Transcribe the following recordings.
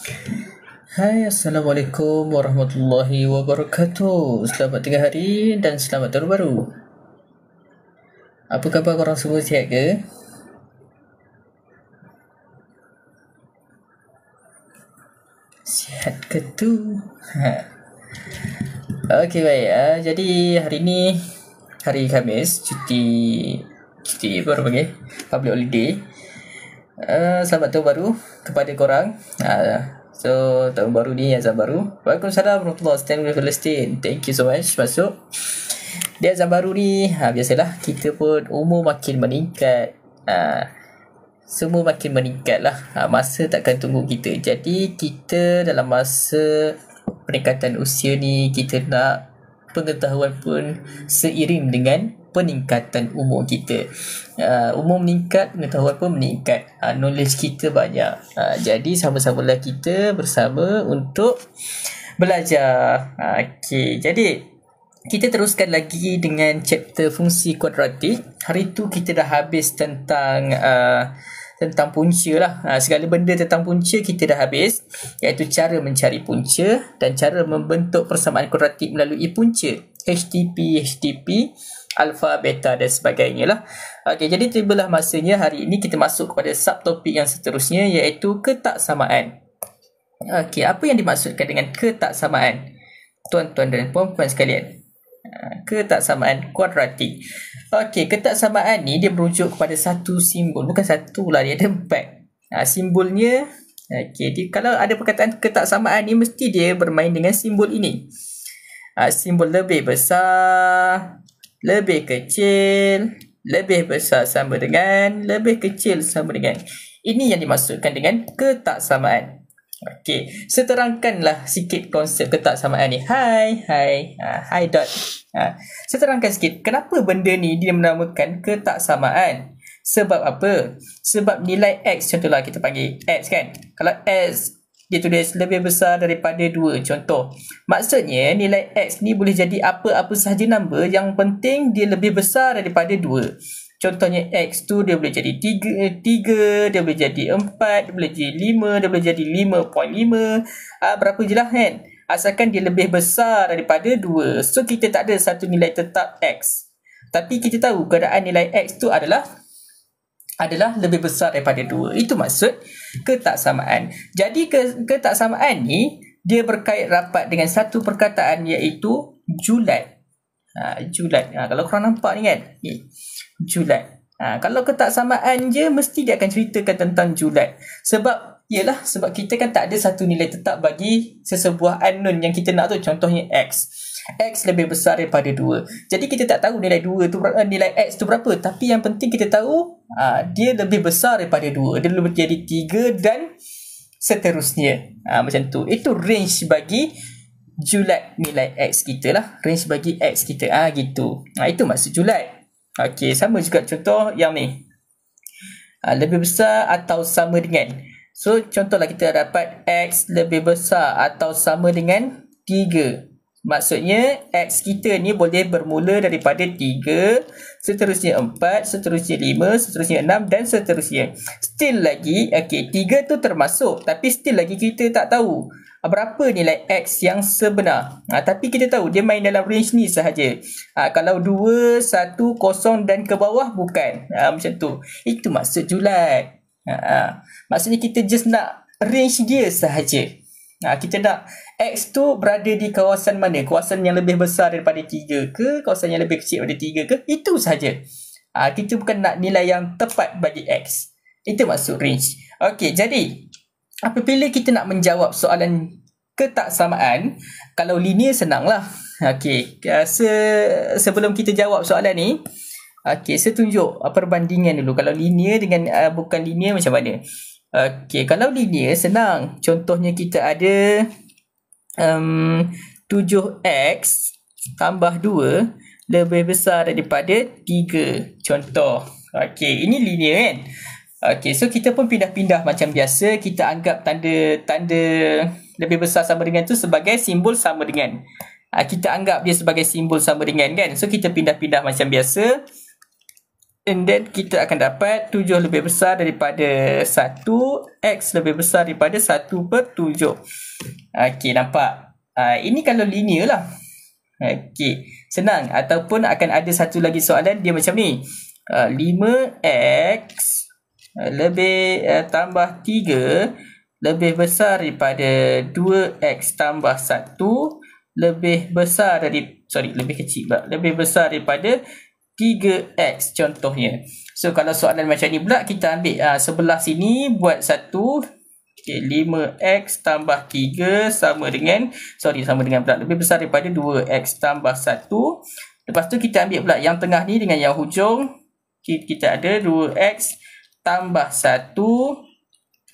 Hai, Assalamualaikum warahmatullahi wabarakatuh. Selamat tengah hari dan selamat tahun baru. Apa khabar korang semua, sihat ke? Sihat ke tu? Okey, baik. Jadi hari ni hari Khamis, cuti baru panggil public holiday. Selamat tahun baru kepada korang. So tahun baru ni azan baru. Waalaikumsalam warahmatullahi wabarakatuh. Thank you so much masuk. Di azan baru ni biasalah kita pun umur makin meningkat. Semua makin meningkat lah. Masa takkan tunggu kita. Jadi kita dalam masa peningkatan usia ni, kita nak pengetahuan pun seiring dengan peningkatan umur kita. Umur meningkat, pengetahuan pun meningkat. Knowledge kita banyak. Jadi sama-samalah kita bersama untuk belajar. Okey, jadi kita teruskan lagi dengan chapter fungsi kuadratik. Hari tu kita dah habis tentang punca lah. Segala benda tentang punca kita dah habis, iaitu cara mencari punca dan cara membentuk persamaan kuadratik melalui punca, HTP, alfa, beta dan sebagainya lah. Okey, jadi tibalah masanya hari ini kita masuk kepada subtopik yang seterusnya, iaitu ketaksamaan. Okey, apa yang dimaksudkan dengan ketaksamaan, tuan-tuan dan puan-puan sekalian? Ketaksamaan kuadratik. Okey, ketaksamaan ni dia merujuk kepada satu simbol. Bukan satu lah, dia ada 4. Simbolnya, okey, kalau ada perkataan ketaksamaan ni, mesti dia bermain dengan simbol ini. Simbol lebih besar, lebih kecil, lebih besar sama dengan, lebih kecil sama dengan. Ini yang dimaksudkan dengan ketaksamaan. Okey, seterangkanlah sikit konsep ketaksamaan ni. Hai Dot. Seterangkan sikit, kenapa benda ni dia menamakan ketaksamaan? Sebab apa? Sebab nilai X, contohlah kita panggil X kan. Kalau X dia tulis lebih besar daripada 2, contoh. Maksudnya nilai X ni boleh jadi apa-apa sahaja number, yang penting dia lebih besar daripada 2. Contohnya X tu dia boleh jadi 3, dia boleh jadi 4, dia boleh jadi 5, dia boleh jadi 5.5. Berapa je lah kan. Asalkan dia lebih besar daripada 2. So kita tak ada satu nilai tetap X. Tapi kita tahu keadaan nilai X tu adalah lebih besar daripada 2. Itu maksud ketaksamaan. Jadi ketaksamaan ni dia berkait rapat dengan satu perkataan, iaitu julat. Julat. Kalau korang nampak ni kan, julat. Kalau ketaksamaan je, mesti dia akan ceritakan tentang julat. Sebab kita kan tak ada satu nilai tetap bagi sesebuah unknown yang kita nak tu. Contohnya X. X lebih besar daripada 2. Jadi kita tak tahu nilai X tu berapa. Tapi yang penting kita tahu dia lebih besar daripada 2. Dia boleh jadi 3 dan seterusnya. Macam tu. Itu range bagi julat nilai X kita lah. Range bagi X kita. Gitu. Itu maksud julat. Okey, sama juga contoh yang ni. Lebih besar atau sama dengan. So, contohlah kita dapat X lebih besar atau sama dengan 3. Maksudnya, X kita ni boleh bermula daripada 3, seterusnya 4, seterusnya 5, seterusnya 6 dan seterusnya. Still lagi, okey, 3 tu termasuk. Tapi still lagi kita tak tahu berapa nilai X yang sebenar. Tapi kita tahu dia main dalam range ni sahaja. Kalau 2, 1, 0 dan ke bawah bukan. Macam tu. Itu maksud julat. Maksudnya kita just nak range dia sahaja. Kita nak X tu berada di kawasan mana? Kawasan yang lebih besar daripada 3 ke? Kawasan yang lebih kecil daripada 3 ke? Itu sahaja. Kita bukan nak nilai yang tepat bagi X. Itu maksud range. Okey, jadi apabila kita nak menjawab soalan ketaksamaan, kalau linear senanglah. Okey, sebelum kita jawab soalan ni, okey, saya tunjuk perbandingan dulu. Kalau linear dengan bukan linear macam mana? Okey, kalau linear senang. Contohnya kita ada 7x tambah 2 lebih besar daripada 3. Contoh. Okey, ini linear kan? Okey, so kita pun pindah-pindah macam biasa. Kita anggap tanda lebih besar sama dengan tu sebagai simbol sama dengan. Kita anggap dia sebagai simbol sama dengan kan. So kita pindah-pindah macam biasa. And then kita akan dapat 7 lebih besar daripada 1, X lebih besar daripada 1/7. Okey, nampak? Ini kalau linear lah. Okey, senang. Ataupun akan ada satu lagi soalan dia macam ni. 5X lebih tambah 3 lebih besar daripada 2X tambah 1 lebih besar lebih kecil pula. Lebih besar daripada 3X contohnya. So kalau soalan macam ni pula kita ambil sebelah sini buat 1. Okay, 5X tambah 3 sama dengan pula lebih besar daripada 2X tambah 1. Lepas tu kita ambil pula yang tengah ni dengan yang hujung. Kita ada 2X tambah 1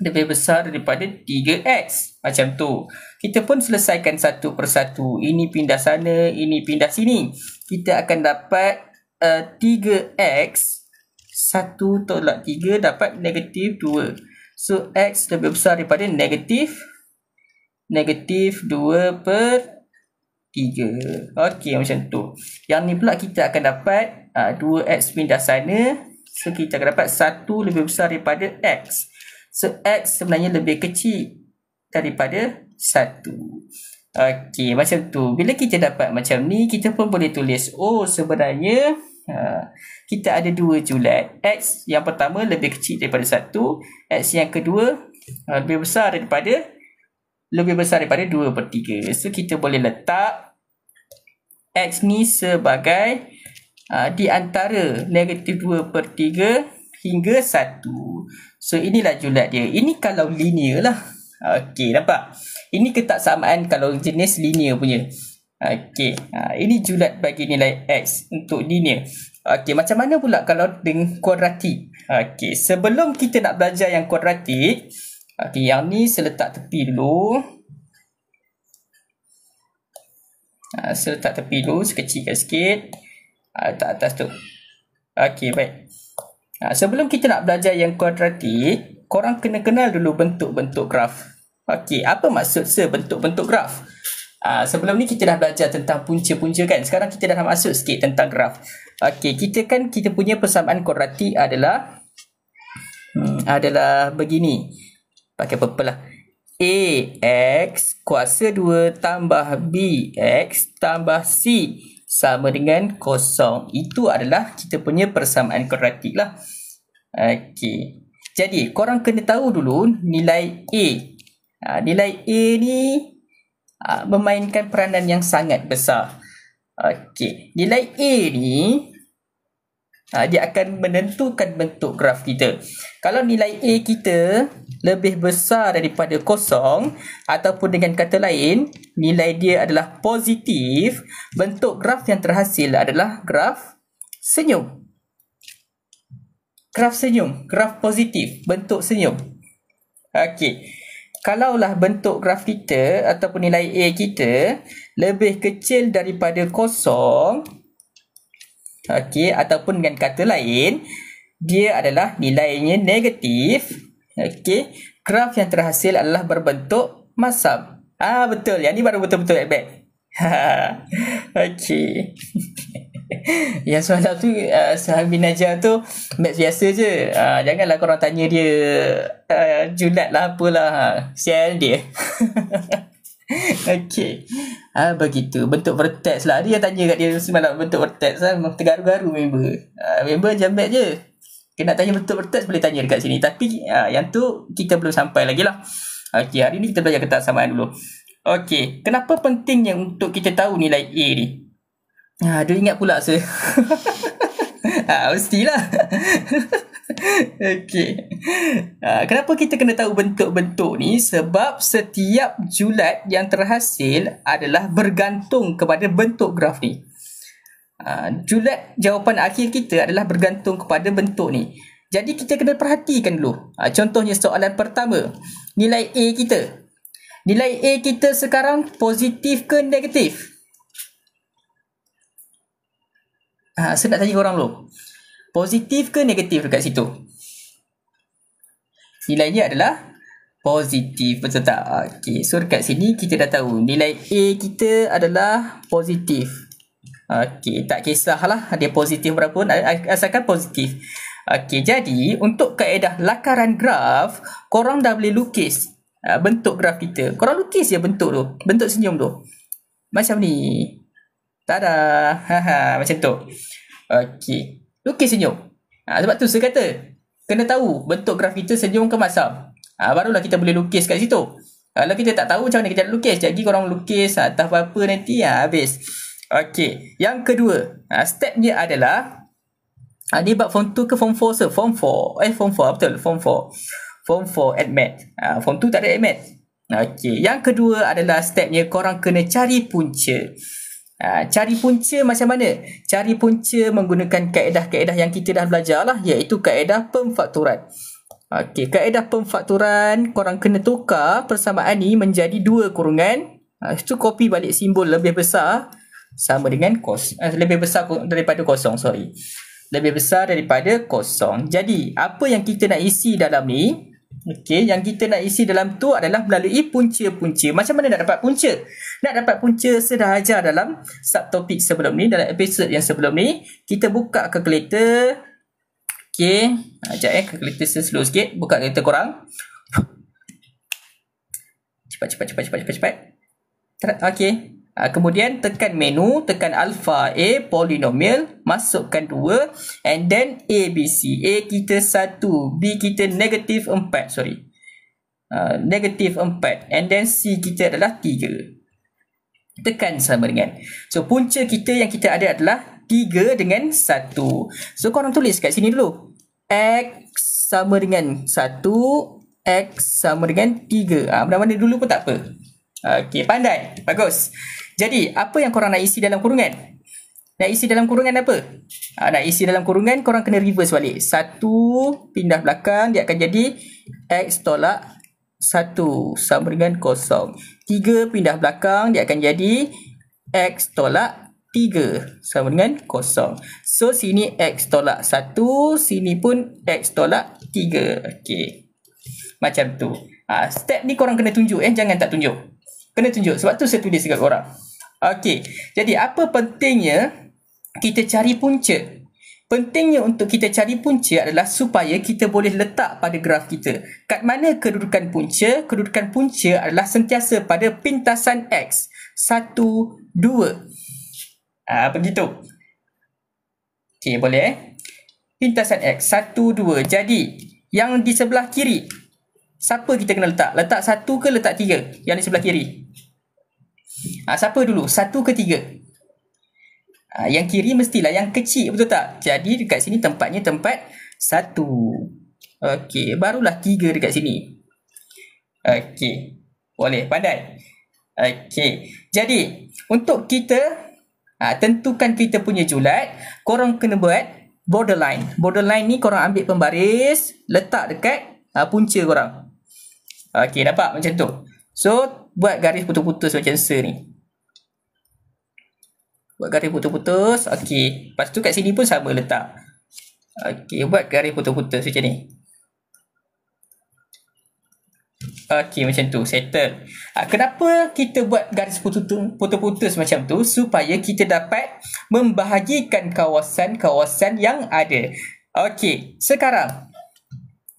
lebih besar daripada 3X. Macam tu. Kita pun selesaikan satu persatu. Ini pindah sana, ini pindah sini. Kita akan dapat 3X 1 tolak 3 dapat negatif 2. So X lebih besar daripada negatif 2/3. Okey, macam tu. Yang ni pula kita akan dapat 2X pindah sana. So kita akan dapat 1 lebih besar daripada X. So X sebenarnya lebih kecil daripada 1. Okey, macam tu. Bila kita dapat macam ni, kita pun boleh tulis, sebenarnya kita ada 2 julat. X yang pertama lebih kecil daripada 1. X yang kedua lebih besar daripada 2/3. So kita boleh letak X ni sebagai di antara negatif 2/3 hingga 1. So inilah julat dia. Ini kalau linear lah. Okey, nampak? Ini ketaksamaan kalau jenis linear punya. Okey, ini julat bagi nilai X untuk linear. Okey, macam mana pula kalau dengan kuadratik? Okey, sebelum kita nak belajar yang kuadratik, okey, yang ni saya letak tepi dulu. Saya letak tepi dulu, sekecilkan sikit. Letak atas tu. Okey, baik. Sebelum kita nak belajar yang kuadratik, korang kena kenal dulu bentuk-bentuk graf. Okey, apa maksud bentuk-bentuk graf? Sebelum ni kita dah belajar tentang punca-punca kan. Sekarang kita dah masuk sikit tentang graf. Okey, kita punya persamaan kuadratik adalah begini. Pakai purple lah. AX kuasa 2 tambah BX tambah C sama dengan 0. Itu adalah kita punya persamaan kuadratik lah. Okey. Jadi, korang kena tahu dulu nilai A. Nilai A ni memainkan peranan yang sangat besar. Okey. Nilai A ni dia akan menentukan bentuk graf kita. Kalau nilai A kita lebih besar daripada 0 ataupun dengan kata lain nilai dia adalah positif, bentuk graf yang terhasil adalah graf senyum. Graf senyum, graf positif, bentuk senyum. Okey. Kalaulah bentuk graf kita ataupun nilai A kita lebih kecil daripada 0, okey, ataupun dengan kata lain dia adalah nilainya negatif. Okey, graf yang terhasil adalah berbentuk masam. Betul. Yang ni baru betul-betul baik. Okey. Yang soalan tu Sahabat Najar tu maths biasa je. Janganlah korang tanya dia julat lah apalah. Sial dia. Okey. Begitu. Bentuk vertex lah. Dia yang tanya kat dia semalam bentuk vertex lah. Tergaru-garu member. Member jambat je. Kena tanya bentuk vertex boleh tanya dekat sini. Tapi yang tu kita belum sampai lagi lah. Okey, hari ni kita belajar ketaksamaan dulu. Okey, kenapa pentingnya untuk kita tahu nilai A ni? Dia ingat pula saya. Mestilah. Okey. Kenapa kita kena tahu bentuk-bentuk ni? Sebab setiap julat yang terhasil adalah bergantung kepada bentuk graf ni. Julat jawapan akhir kita adalah bergantung kepada bentuk ni. Jadi kita kena perhatikan dulu. Contohnya soalan pertama. Nilai A kita. Nilai A kita sekarang positif ke negatif? Saya nak tanya korang dulu. Positif ke negatif dekat situ? Nilainya adalah positif, betul tak? Okey, so dekat sini kita dah tahu nilai A kita adalah positif. Okey, tak kisahlah dia positif berapa pun, asalkan positif. Okey, jadi untuk kaedah lakaran graf, korang dah boleh lukis bentuk graf kita. Korang lukis je bentuk tu, bentuk senyum tu. Macam ni. Tada. Macam tu. Okey. Lukis senyum. Sebab tu saya kata, kena tahu bentuk graf kita senyum ke masam. Barulah kita boleh lukis kat situ. Kalau kita tak tahu macam mana kita nak lukis, jadi korang lukis atas apa nanti, habis. Okey. Yang kedua, stepnya adalah, ni bab form 2 ke form 4 se? Form 4. Form 4, betul. Form 4. Form 4 admat. Form 2 tak ada admat. Okey. Yang kedua adalah stepnya korang kena cari punca. Cari punca macam mana? Cari punca menggunakan kaedah-kaedah yang kita dah belajar lah, iaitu kaedah pemfakturan. Okey, kaedah pemfakturan, korang kena tukar persamaan ni menjadi 2 kurungan. Itu copy balik simbol lebih besar sama dengan lebih besar daripada kosong, sorry. Lebih besar daripada kosong. Jadi, apa yang kita nak isi dalam ni? Okey, yang kita nak isi dalam tu adalah melalui punca-punca. Macam mana nak dapat punca? Nak dapat punca, saya dah ajar dalam subtopik sebelum ni, dalam episod yang sebelum ni. Kita buka kalkulator. Okey, sekejap kalkulator saya slow sikit. Buka kalkulator korang. Cepat. Okey. Kemudian tekan menu, tekan alpha A polynomial, masukkan 2 and then A, B, C. A kita 1, B kita negatif 4, sorry. Negatif 4 and then C kita adalah 3. Tekan sama dengan. So punca kita yang kita ada adalah 3 dengan 1. So korang tulis kat sini dulu. X sama dengan 1, X sama dengan 3. Mana-mana dulu pun tak apa. Okey, pandai. Bagus. Jadi, apa yang korang nak isi dalam kurungan? Nak isi dalam kurungan apa? Nak isi dalam kurungan, korang kena reverse balik. 1 pindah belakang, dia akan jadi X tolak 1 sama dengan 0. 3 pindah belakang, dia akan jadi X tolak 3 sama dengan 0. So, sini X tolak 1, sini pun X tolak 3. Okey. Macam tu. Step ni korang kena tunjuk. Jangan tak tunjuk. Kena tunjuk. Sebab tu saya tulis dekat korang. Okey. Jadi, apa pentingnya kita cari punca? Pentingnya untuk kita cari punca adalah supaya kita boleh letak pada graf kita. Kat mana kedudukan punca? Kedudukan punca adalah sentiasa pada pintasan X. 1, 2. Begitu. Okey, boleh pintasan X. 1, 2. Jadi, yang di sebelah kiri, siapa kita kena letak? Letak 1 ke letak 3? Yang di sebelah kiri. Siapa dulu? 1 ke 3? Yang kiri mestilah yang kecil, betul tak? Jadi dekat sini tempatnya tempat 1. Okey, barulah 3 dekat sini. Okey, boleh, pandai. Okey, jadi untuk kita tentukan kita punya julat, korang kena buat borderline. Borderline ni korang ambil pembaris, letak dekat punca korang. Okey, dapat macam tu. So, buat garis putus-putus macam ni. Buat garis putus-putus. Okey. Lepas tu kat sini pun sama letak. Okey. Buat garis putus-putus macam ni. Okey. Macam tu. Settle. Kenapa kita buat garis putus-putus macam tu? Supaya kita dapat membahagikan kawasan-kawasan yang ada. Okey. Sekarang.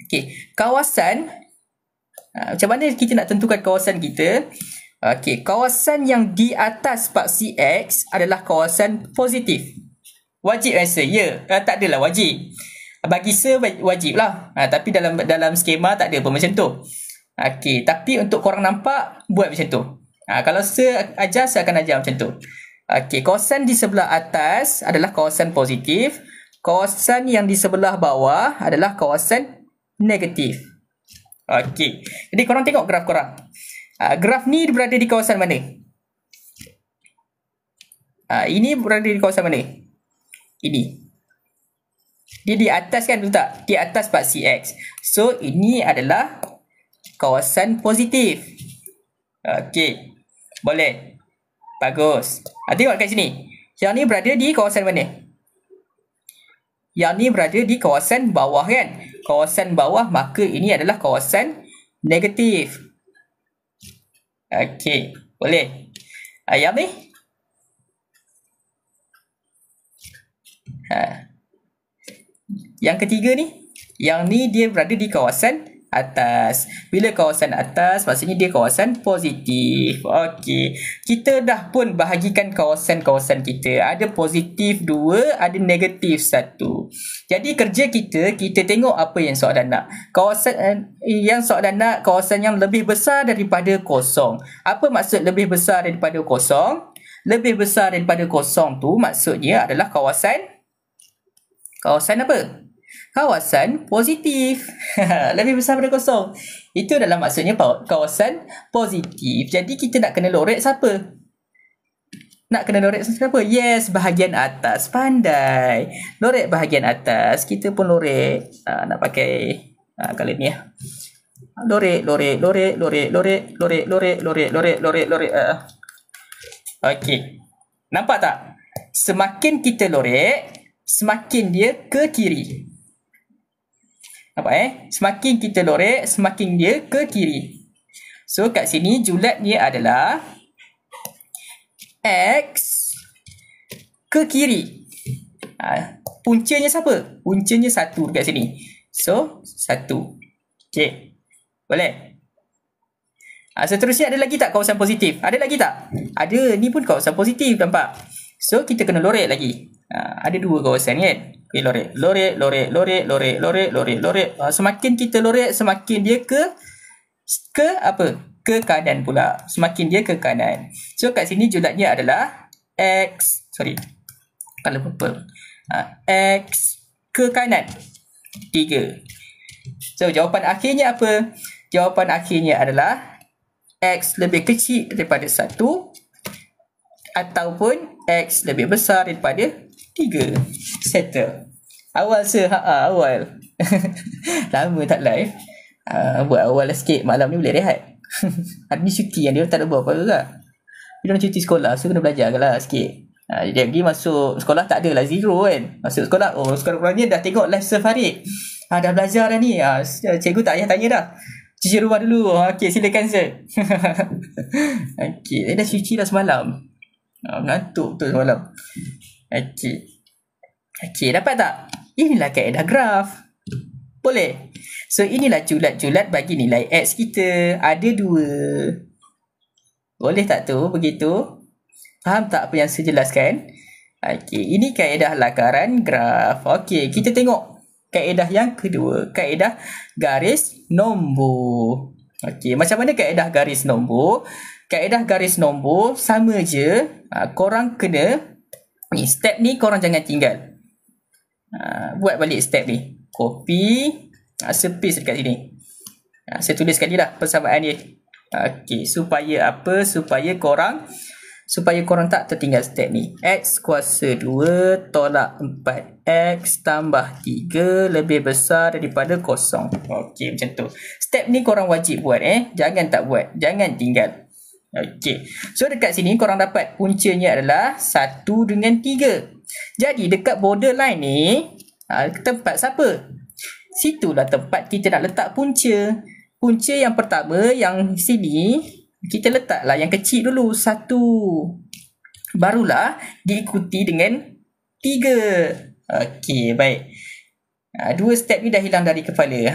Okey. Kawasan. Macam mana kita nak tentukan kawasan kita? Okey, kawasan yang di atas paksi X adalah kawasan positif. Wajib rasa? Ya, tak adalah wajib. Bagi saya wajib lah. Tapi dalam skema tak ada pun macam tu. Okey, tapi untuk korang nampak, buat macam tu. Kalau saya ajar, saya akan ajar macam tu. Okey, kawasan di sebelah atas adalah kawasan positif. Kawasan yang di sebelah bawah adalah kawasan negatif. Okey. Jadi korang tengok graf korang. Graf ni berada di kawasan mana? Ini berada di kawasan mana? Ini. Dia di atas kan, betul tak? Di atas paksi X. So, ini adalah kawasan positif. Okey. Boleh. Bagus. Tengok kat sini. Yang ni berada di kawasan mana? Yang ni berada di kawasan bawah kan? Kawasan bawah, maka ini adalah kawasan negatif. Okey, boleh. Yang ni? Yang ketiga ni, yang ni dia berada di kawasan atas. Bila kawasan atas, maksudnya dia kawasan positif. Okey, kita dah pun bahagikan kawasan-kawasan kita. Ada positif 2, ada negatif 1. Jadi kerja kita tengok apa yang soalan nak. Kawasan yang soalan nak kawasan yang lebih besar daripada kosong. Apa maksud lebih besar daripada kosong? Lebih besar daripada kosong tu maksudnya adalah kawasan apa? Kawasan positif. Lebih besar daripada kosong. Itu adalah maksudnya kawasan positif. Jadi kita nak kena lorek siapa? Nak kena lorek siapa? Yes, bahagian atas. Pandai. Lorek bahagian atas. Kita pun lorek. Nak pakai kalau ni ya. Lorek. Okey. Nampak tak? Semakin kita lorek, semakin dia ke kiri. Nampak Semakin kita lorek, semakin dia ke kiri. So kat sini julatnya adalah X ke kiri. Puncanya siapa? Puncanya 1 dekat sini. So 1. Okay, boleh? Seterusnya ada lagi tak kawasan positif? Ada lagi tak? Ada. Ni pun kawasan positif, nampak? So kita kena lorek lagi. Ada 2 kawasan kan? Okay, lorek. Semakin kita lorek, semakin dia ke apa? Ke kanan pula. Semakin dia ke kanan. So kat sini julatnya adalah X. Color purple. X ke kanan 3. So jawapan akhirnya apa? Jawapan akhirnya adalah X lebih kecil daripada 1 ataupun X lebih besar daripada 3. Settle. Awal awal. Lama tak live. Buat awal lah sikit. Malam ni boleh rehat. Hari ni cuti yang dia tak ada buat apa juga. Dia orang cuti sekolah, so kena belajar lah sikit. Jadi masuk sekolah tak ada lah, 0 kan. Masuk sekolah, sekurang-kurangnya dah tengok live Farid. Dah belajar dah ni. Cikgu tak payah tanya dah. Cuci rumah dulu. Okey, silakan Sir. Okey, saya dah cuci dah semalam. Ngantuk tu semalam. Okey, dapat tak? Inilah kaedah graf. Boleh? So, inilah julat-julat bagi nilai X kita. Ada 2. Boleh tak tu? Begitu? Faham tak apa yang saya jelaskan? Okey, ini kaedah lakaran graf. Okey, kita tengok kaedah yang kedua. Kaedah garis nombor. Okey, macam mana kaedah garis nombor? Kaedah garis nombor sama je. Korang kena ni, step ni korang jangan tinggal. Buat balik step ni. Copy. Paste dekat sini. Saya tulis sekali dah persamaan dia. Okey, supaya apa? Supaya korang tak tertinggal step ni. X kuasa 2 tolak 4. X tambah 3 lebih besar daripada 0. Okey, macam tu. Step ni korang wajib buat Jangan tak buat. Jangan tinggal. Okey. So dekat sini korang dapat puncanya adalah 1 dengan 3. Jadi dekat borderline ni tempat siapa? Situlah tempat kita nak letak punca. Punca yang pertama yang sini kita letaklah yang kecil dulu 1. Barulah diikuti dengan 3. Okey, baik. 2 step ni dah hilang dari kepala.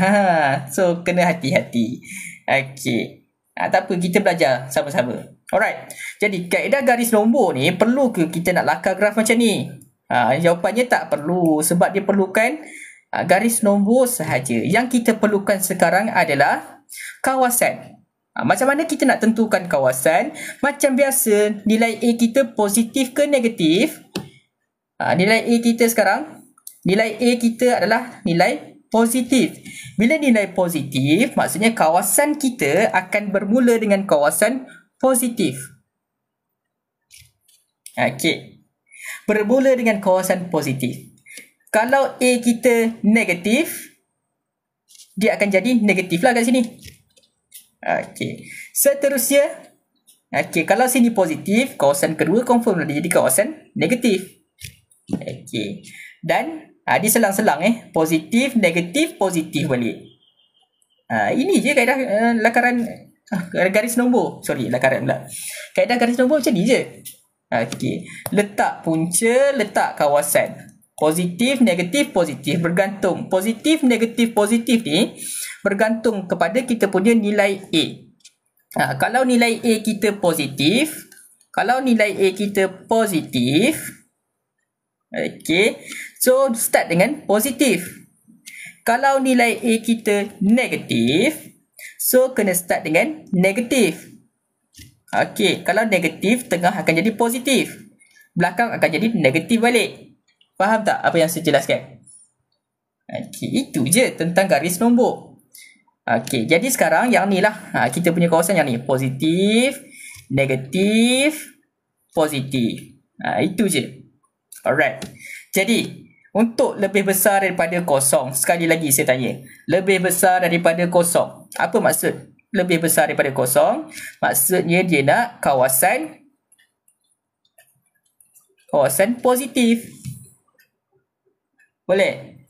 So kena hati-hati. Okey. Tak apa, kita belajar sama-sama. Alright. Jadi kaedah garis nombor ni perlu ke kita nak lakar graf macam ni? Jawapannya tak perlu, sebab dia perlukan garis nombor sahaja. Yang kita perlukan sekarang adalah kawasan. Macam mana kita nak tentukan kawasan? Macam biasa, nilai A kita positif ke negatif? Nilai A kita sekarang, nilai A kita adalah nilai positif. Bila nilai positif, maksudnya kawasan kita akan bermula dengan kawasan positif. Okey. Bermula dengan kawasan positif. Kalau A kita negatif, dia akan jadi negatif lah kat sini. Okey. Seterusnya, okey, kalau sini positif, kawasan kedua confirm lah dia jadi kawasan negatif. Okey. Dan dia selang-selang positif, negatif, positif balik. Ini je kaedah lakaran garis nombor. Lakaran pula. Kaedah garis nombor macam ni je. Okey. Letak punca, letak kawasan. Positif, negatif, positif. Bergantung. Positif, negatif, positif ni bergantung kepada kita punya nilai A. Kalau nilai A kita positif, okay, so start dengan positif. Kalau nilai A kita negatif, so kena start dengan negatif. Okay, kalau negatif, tengah akan jadi positif. Belakang akan jadi negatif balik. Faham tak apa yang saya jelaskan? Okay, itu je tentang garis nombor. Okay, jadi sekarang yang ni lah. Kita punya kawasan yang ni. Positif, negatif, positif. Itu je. Alright. Jadi, untuk lebih besar daripada kosong, sekali lagi saya tanya. Lebih besar daripada kosong. Apa maksud lebih besar daripada kosong? Maksudnya dia nak kawasan positif. Boleh?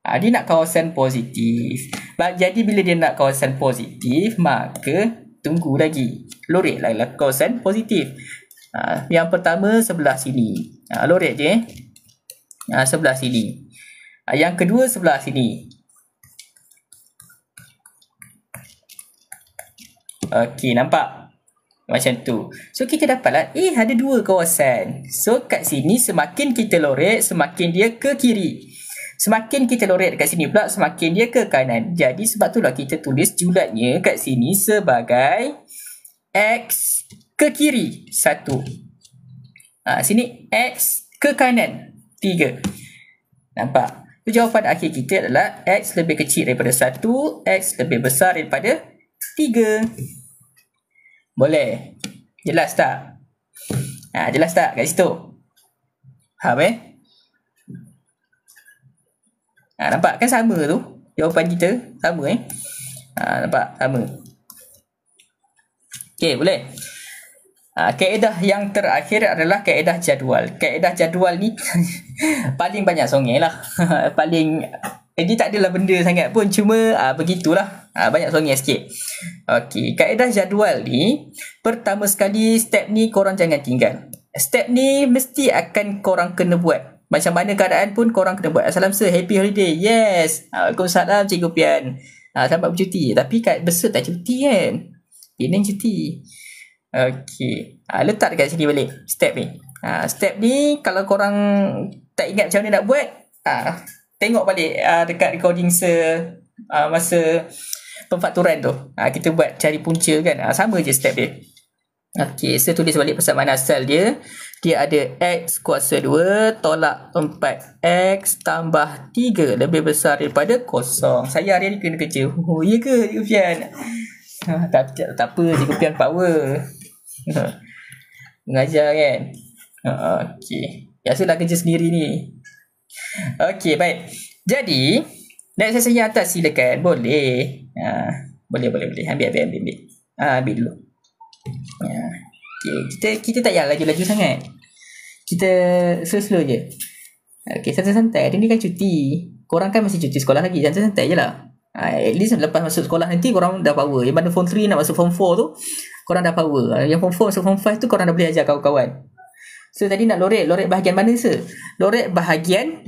Dia nak kawasan positif. Jadi bila dia nak kawasan positif, maka tunggu lagi. Lorek lah kawasan positif. Yang pertama sebelah sini. Lorek je. Sebelah sini. Yang kedua sebelah sini. Okey, nampak? Macam tu. So, kita dapatlah ada dua kawasan. So, kat sini semakin kita lorek, semakin dia ke kiri. Semakin kita lorek dekat sini pula, semakin dia ke kanan. Jadi, sebab itulah kita tulis julatnya kat sini sebagai X ke kiri 1. Sini X ke kanan 3. Nampak? So, jawapan akhir kita adalah X lebih kecil daripada 1, X lebih besar daripada 3. Boleh? Jelas tak? Jelas tak kat situ? Faham nampak kan sama tu? Jawapan kita sama nampak? Sama. Okay, boleh? Kaedah yang terakhir adalah kaedah jadual. Kaedah jadual ni paling banyak songel lah. Dia tak adalah benda sangat pun, cuma begitulah. Banyak songel sikit. Okey, kaedah jadual ni, pertama sekali step ni korang jangan tinggal. Step ni mesti akan korang kena buat. Macam mana keadaan pun korang kena buat. Salam sir, happy holiday. Yes. Waalaikumsalam Cikgu Pian. Selamat bercuti. Tapi kat besar tak cuti kan? Penang cuti. Okey. Letak dekat sini balik step ni. Step ni kalau korang tak ingat macam mana nak buat, tengok balik dekat recording masa pemfakturan tu. Kita buat cari punca kan. Sama je step dia. Okey, saya tulis balik persamaan asal dia. Dia ada X kuasa 2 tolak 4X tambah 3 lebih besar daripada kosong. Saya hari ni kena kerja. Ya ke Cikgu Pian? Tak apa, Cikgu Pian power. Mengajar kan. Okey, biasalah kerja sendiri ni. Okey, baik. Jadi nak saya atas silakan. Boleh. Boleh. Ambil. Ambil dulu. Okay. Kita tak payah laju-laju sangat. Kita slow-slow je. Okay, santai-santai. Hari ni kan cuti. Korang kan masih cuti sekolah lagi. Santai-santai je lah. At least lepas masuk sekolah nanti korang dah power. Yang mana form 3 nak masuk form 4 tu, korang dah power. Yang form 4 masuk form 5 tu korang dah boleh ajar kawan-kawan. So tadi nak lorek bahagian mana sir? Lorek bahagian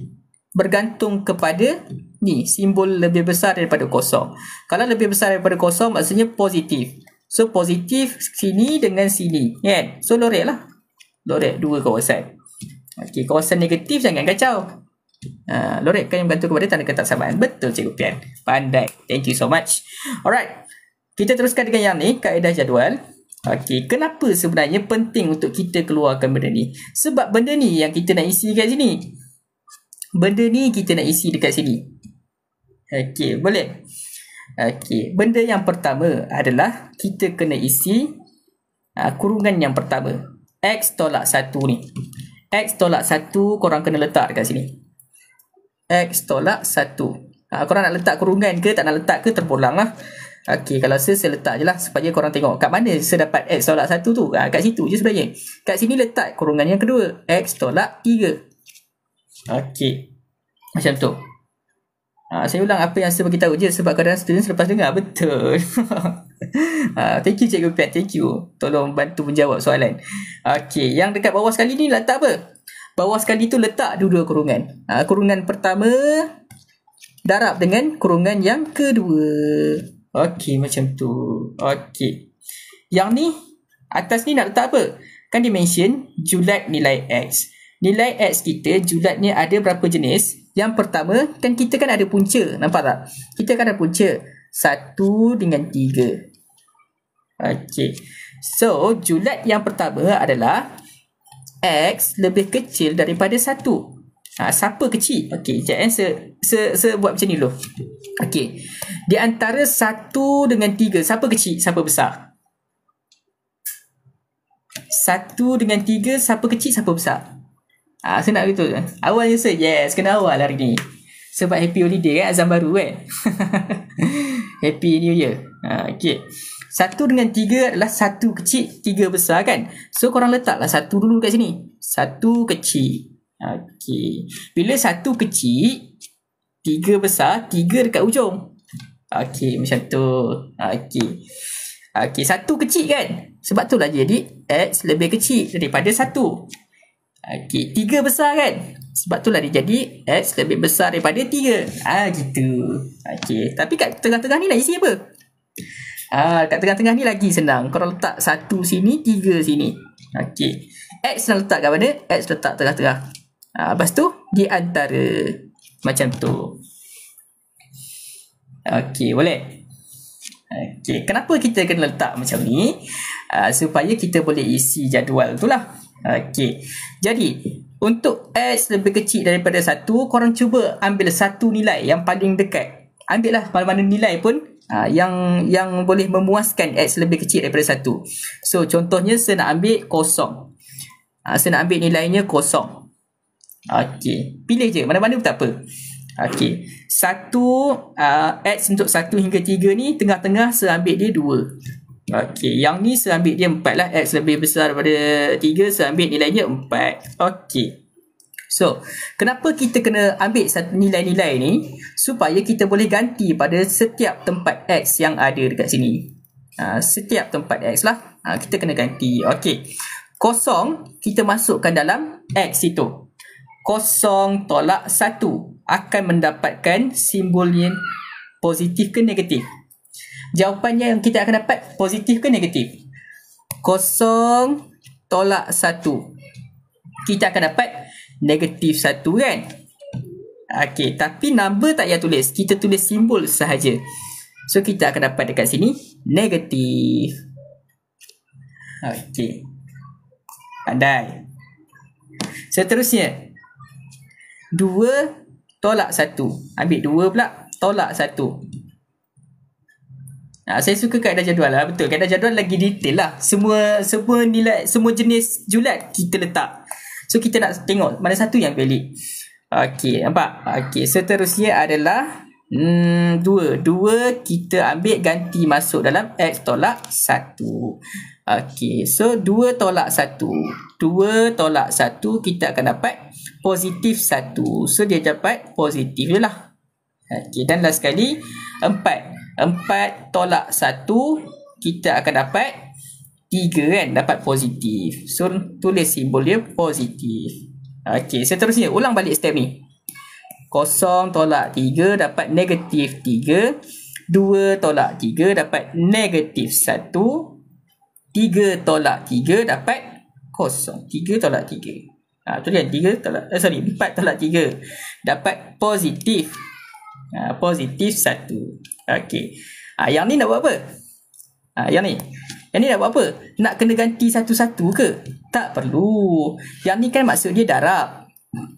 bergantung kepada ni, simbol lebih besar daripada kosong. Kalau lebih besar daripada kosong maksudnya positif. So positif sini dengan sini kan? So lorek lah. Lorek dua kawasan. Okey, kawasan negatif jangan kacau. Lorek kan yang bergantung kepada tanda ketaksamaan. Betul Cikgu Pian. Pandai. Thank you so much. Alright. Kita teruskan dengan yang ni, kaedah jadual. Okey, kenapa sebenarnya penting untuk kita keluarkan benda ni? Sebab benda ni yang kita nak isi kat sini. Benda ni kita nak isi dekat sini. Okey, boleh? Okey, benda yang pertama adalah kita kena isi kurungan yang pertama. X tolak 1 ni. X tolak 1 korang kena letak dekat sini. X tolak 1. Korang nak letak kurungan ke tak nak letak ke terpulang lah. Okey, kalau saya letak je lah supaya korang tengok kat mana saya dapat X tolak 1 tu. Kat situ je sebenarnya. Kat sini letak kurungan yang kedua. X tolak 3. Okey, macam tu. Saya ulang apa yang saya beritahu je sebab kadang-kadang student selepas dengar. Betul. Thank you Cikgu Pian. Thank you. Tolong bantu menjawab soalan. Okey, yang dekat bawah sekali ni letak apa? bawah sekali tu letak dua-dua kurungan. Kurungan pertama darab dengan kurungan yang kedua. Okey, macam tu. Okey. Yang ni, atas ni nak letak apa? Kan dia mention julat nilai X. Nilai X kita, julatnya ada berapa jenis? Yang pertama, kan kita kan ada punca. Nampak tak? Kita kan ada punca. 1 dengan 3. Okey. So, julat yang pertama adalah X lebih kecil daripada 1. Siapa kecil? Okey, sekejap saya buat macam ni dulu. Okey. Di antara 1 dengan 3, siapa kecil, siapa besar? 1 dengan 3, siapa kecil, siapa besar? Saya nak betul kan? Awalnya saya, yes, kena awal hari ni. Sebab happy holiday kan, azam baru kan. Happy New Year. Okey. 1 dengan 3 adalah 1 kecil, 3 besar kan? So, korang letaklah 1 dulu kat sini. 1 kecil. Okey. Bila 1 kecil, 3 besar, 3 dekat ujung. Okey, macam tu. Okey. Okey, 1 kecil kan? Sebab tu lah jadi X lebih kecil daripada 1. Okey, 3 besar kan? Sebab tu lah dia jadi X lebih besar daripada 3. Gitu. Okey, tapi kat tengah-tengah ni nak isi apa? Kat tengah-tengah ni lagi senang. Korang letak 1 sini, 3 sini. Okey. X nak letak kat mana? X letak tengah-tengah. Lepas tu, di antara. Macam tu. Okey, boleh? Okey, kenapa kita kena letak macam ni? Supaya kita boleh isi jadual tu lah. Okey, jadi untuk X lebih kecil daripada 1, korang cuba ambil satu nilai yang paling dekat. Ambil lah mana-mana nilai pun yang boleh memuaskan X lebih kecil daripada 1. So, contohnya saya nak ambil kosong. Saya nak ambil nilainya kosong. Okey, pilih je mana-mana pun tak apa. Okey, 1 X untuk 1 hingga 3 ni tengah-tengah saya ambil dia 2. Okey, yang ni saya ambil dia 4 lah. X lebih besar daripada 3, saya ambil nilainya 4. Okey. So, kenapa kita kena ambil nilai-nilai ni? Supaya kita boleh ganti pada setiap tempat X yang ada dekat sini. Setiap tempat X lah. Kita kena ganti. Okey. Kosong kita masukkan dalam X itu. Kosong tolak 1 akan mendapatkan simbolnya positif ke negatif? Jawapannya yang kita akan dapat positif ke negatif? Kosong tolak 1. Kita akan dapat negatif 1 kan? Okey, tapi number tak payah tulis. Kita tulis simbol sahaja. So, kita akan dapat dekat sini negatif. Okey. Pandai. Seterusnya. 2 tolak 1. Ambil 2 pula. Tolak 1. Saya suka kaedah jadual lah. Betul. Kaedah jadual lagi detail lah. Semua nilai, semua jenis julat kita letak. So, kita nak tengok mana satu yang valid. Okey, nampak? Okey, seterusnya adalah 2. 2 kita ambil ganti masuk dalam X tolak 1. Okey, so 2 tolak 1. 2 tolak 1 kita akan dapat positif 1. So, dia dapat positif je lah. Okey, dan last sekali 4. 4 tolak 1 kita akan dapat 3 kan, dapat positif. So, tulis simbol dia positif. Okey, seterusnya ulang balik step ni. 0 tolak 3 dapat negatif 3. 2 tolak 3 dapat negatif 1. 3 tolak 3 dapat 0. 3 tolak 3. Tu dia 4 tolak 3 dapat positif. Positif 1. Okey. Yang ni nak buat apa? Yang ni nak buat apa? Nak kena ganti satu-satu ke? Tak perlu. Yang ni kan maksud dia darab.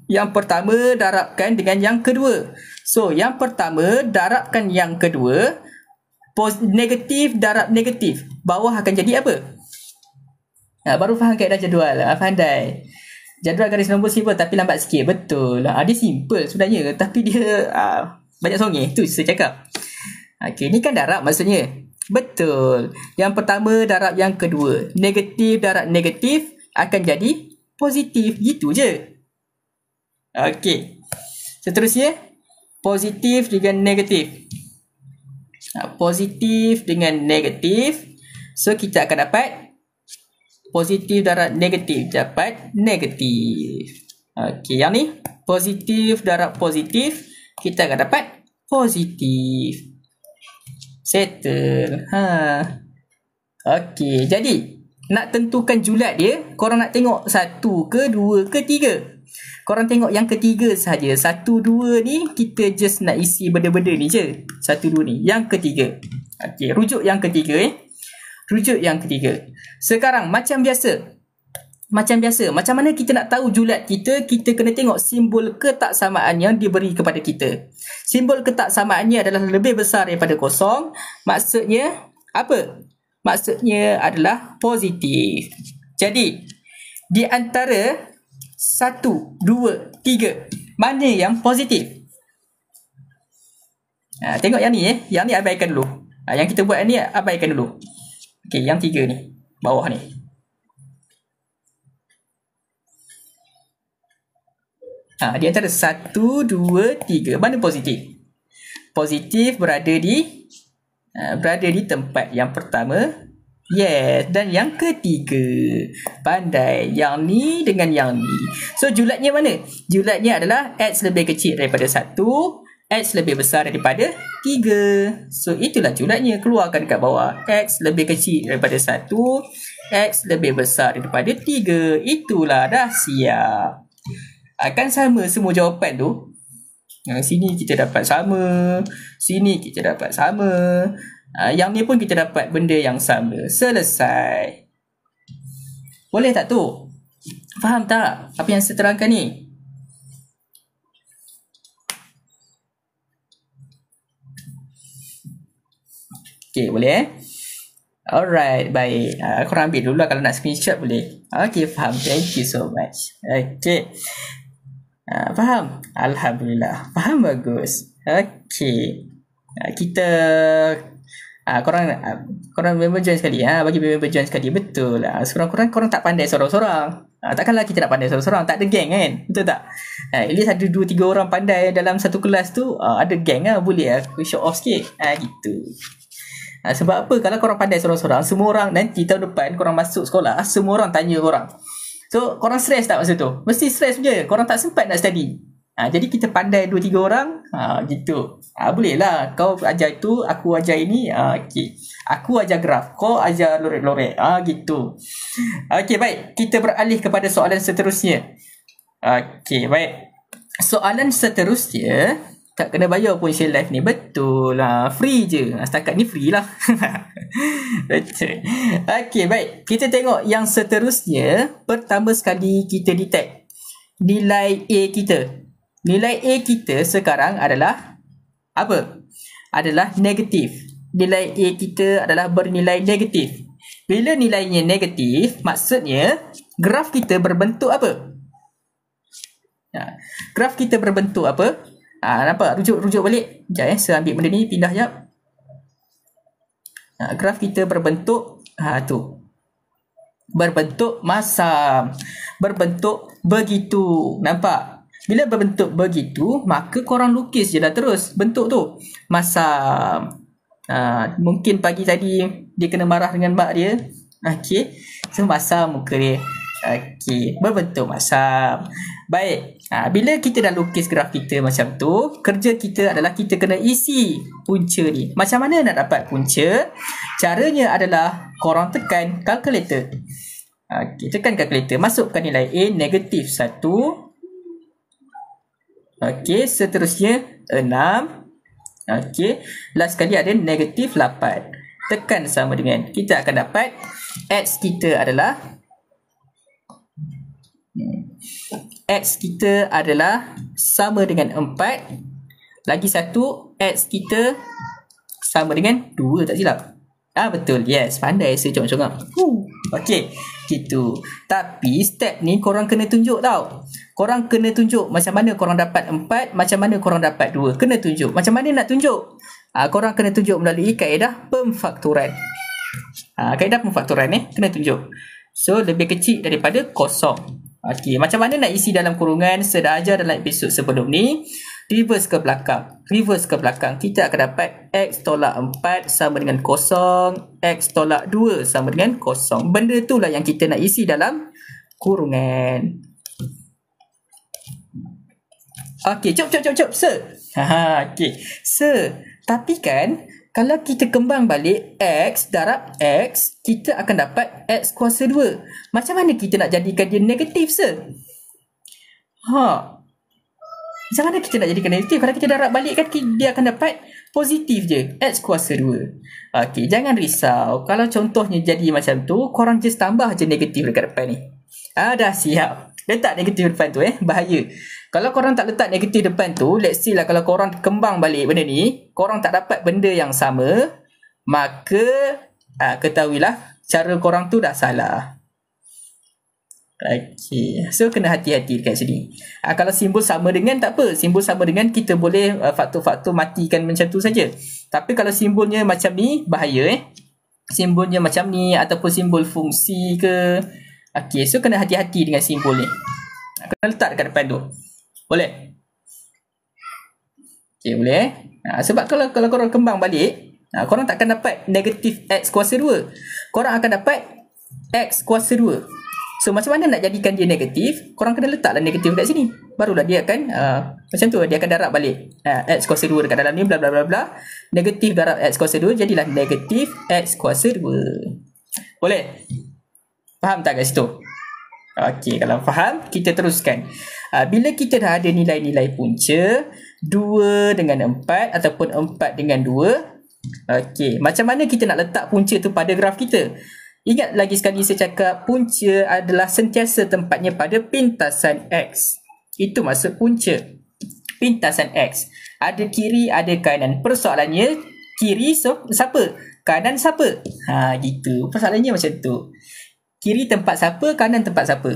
Yang pertama darabkan dengan yang kedua. So, yang pertama darabkan yang kedua. Negatif darab negatif. Bawah akan jadi apa? Baru faham kaedah jadual. Pandai. Jadual garis nombor simple tapi lambat sikit. Betul. Dia simple sebenarnya. Tapi dia banyak songeh. Tu saya cakap. Okey, ni kan darab maksudnya. Betul. Yang pertama darab yang kedua. Negatif darab negatif akan jadi positif. Gitu je. Okey. Seterusnya. Positif dengan negatif. Positif dengan negatif. So, kita akan dapat positif darab negatif. Dapat negatif. Okey, yang ni positif darab positif, kita akan dapat positif. Settle. Okey, jadi nak tentukan julat dia, korang nak tengok 1 ke 2 ke 3. Korang tengok yang ketiga sahaja. 1, 2 ni kita just nak isi benda-benda ni je. 1, 2 ni. Yang ketiga. Okey, rujuk yang ketiga Rujuk yang ketiga. Sekarang macam biasa. Macam mana kita nak tahu julat kita? Kita kena tengok simbol ketaksamaan yang diberi kepada kita. Simbol ketaksamaannya adalah lebih besar daripada kosong. Maksudnya apa? Maksudnya adalah positif. Jadi, di antara 1, 2, 3, mana yang positif? Tengok yang ni Yang ni abaikan dulu. Yang kita buat ni abaikan dulu. Okey, yang 3 ni. Bawah ni. Di antara 1, 2, 3, mana positif? Positif berada di tempat yang pertama. Yes, dan yang ketiga. Pandai. Yang ni dengan yang ni. So, julatnya mana? Julatnya adalah X lebih kecil daripada 1, X lebih besar daripada 3. So, itulah julatnya. Keluarkan kat bawah. X lebih kecil daripada 1, X lebih besar daripada 3. Itulah dah siap. Akan sama semua jawapan tu. Sini kita dapat sama. Sini kita dapat sama. Yang ni pun kita dapat benda yang sama. Selesai. Boleh tak tu? Faham tak apa yang saya terangkan ni? Okay, boleh Alright, baik. Korang ambil dulu lah. Kalau nak screenshot boleh. Okay, faham. Thank you so much. Okay. Faham? Alhamdulillah. Faham, bagus. Okay. Kita korang member join sekali. Bagi member join sekali. Betul lah. Korang tak pandai sorang-sorang. Takkanlah kita nak pandai sorang-sorang. Tak ada geng kan? Betul tak? At least ada 2-3 orang pandai dalam satu kelas tu. Ada geng lah. Boleh aku show off sikit. Gitu. Sebab apa? Kalau korang pandai sorang-sorang, semua orang nanti tahun depan korang masuk sekolah, semua orang tanya korang. So, korang stres tak masa tu? Mesti stres je. Korang tak sempat nak study. Jadi kita pandai 2-3 orang. Gitu. Boleh lah. Kau ajar itu, aku ajar ini. Okay. Aku ajar graf, kau ajar lorek-lorek. Gitu. Okay, baik. Kita beralih kepada soalan seterusnya. Okay, baik. Soalan seterusnya, tak kena bayar pun share live ni. Betul lah. Free je. Setakat ni free lah. Betul. Okay, baik. Kita tengok yang seterusnya. Pertama sekali kita detect nilai A kita. Nilai A kita sekarang adalah apa? Adalah negatif. Nilai A kita adalah bernilai negatif. Bila nilainya negatif, maksudnya graf kita berbentuk apa? Graf kita berbentuk apa? Nampak? Rujuk balik. Sekejap saya ambil benda ni, pindah sekejap. Graf kita berbentuk tu. Berbentuk masam. Berbentuk begitu. Nampak? Bila berbentuk begitu, maka korang lukis je lah terus bentuk tu. Masam. Mungkin pagi tadi dia kena marah dengan mak dia. Okey. So, masam muka dia. Okey. Berbentuk masam. Baik. Bila kita dah lukis graf kita macam tu, kerja kita adalah kita kena isi punca ni. Macam mana nak dapat punca? Caranya adalah korang tekan kalkulator. Okey, tekan kalkulator. Masukkan nilai A negatif 1. Okey, seterusnya 6. Okey, last sekali ada negatif 8. Tekan sama dengan. Kita akan dapat X kita adalah sama dengan 4. Lagi satu, X kita sama dengan 2, tak silap. Betul. Yes, pandai saya congak-congak. Okey, gitu. Tapi step ni korang kena tunjuk tau. Korang kena tunjuk macam mana korang dapat 4, macam mana korang dapat 2. Kena tunjuk. Macam mana nak tunjuk? Korang kena tunjuk melalui kaedah pemfakturan. Kaedah pemfakturan kena tunjuk. So, lebih kecil daripada kosong. Okey, macam mana nak isi dalam kurungan? Saya dah ajar dalam episod sebelum ni. Reverse ke belakang. Kita akan dapat X tolak 4 sama dengan kosong. X tolak 2 sama dengan kosong. Benda itulah yang kita nak isi dalam kurungan. Okey, cop, sir. Okey. Sir, tapi kan kalau kita kembang balik X darab X, kita akan dapat X kuasa 2. Macam mana kita nak jadikan dia negatif, sir? Macam mana kita nak jadikan negatif? Kalau kita darab balik kan dia akan dapat positif je, X kuasa 2. Okey, jangan risau. Kalau contohnya jadi macam tu, korang just tambah je negatif dekat depan ni. Dah siap. Letak negatif depan tu bahaya. Kalau korang tak letak negatif depan tu, let's say lah kalau korang kembang balik benda ni, korang tak dapat benda yang sama, maka ketahuilah cara korang tu dah salah. Okey, so kena hati-hati dekat sini. Kalau simbol sama dengan tak apa, simbol sama dengan kita boleh faktor-faktor matikan macam tu saja. Tapi kalau simbolnya macam ni, bahaya simbolnya macam ni ataupun simbol fungsi ke. Okey, so kena hati-hati dengan simbol ni. Kena letak dekat depan tu. Boleh? Okey, boleh. Sebab kalau korang kembang balik, korang takkan dapat negatif X kuasa 2. Korang akan dapat X kuasa 2. So, macam mana nak jadikan dia negatif? Korang kena letaklah negatif dekat sini. Barulah dia akan, macam tu, dia akan darab balik. X kuasa 2 dekat dalam ni, bla bla bla bla. Negatif darab X kuasa 2, jadilah negatif X kuasa 2. Boleh? Faham tak kat situ? Okey, kalau faham, kita teruskan. Bila kita dah ada nilai-nilai punca 2 dengan 4 ataupun 4 dengan 2, okey, macam mana kita nak letak punca tu pada graf kita? Ingat lagi sekali saya cakap punca adalah sentiasa tempatnya pada pintasan X. Itu maksud punca. Pintasan X. Ada kiri, ada kanan. Persoalannya, kiri siapa? Kanan siapa? Gitu. Persoalannya macam tu. Kiri tempat siapa, kanan tempat siapa?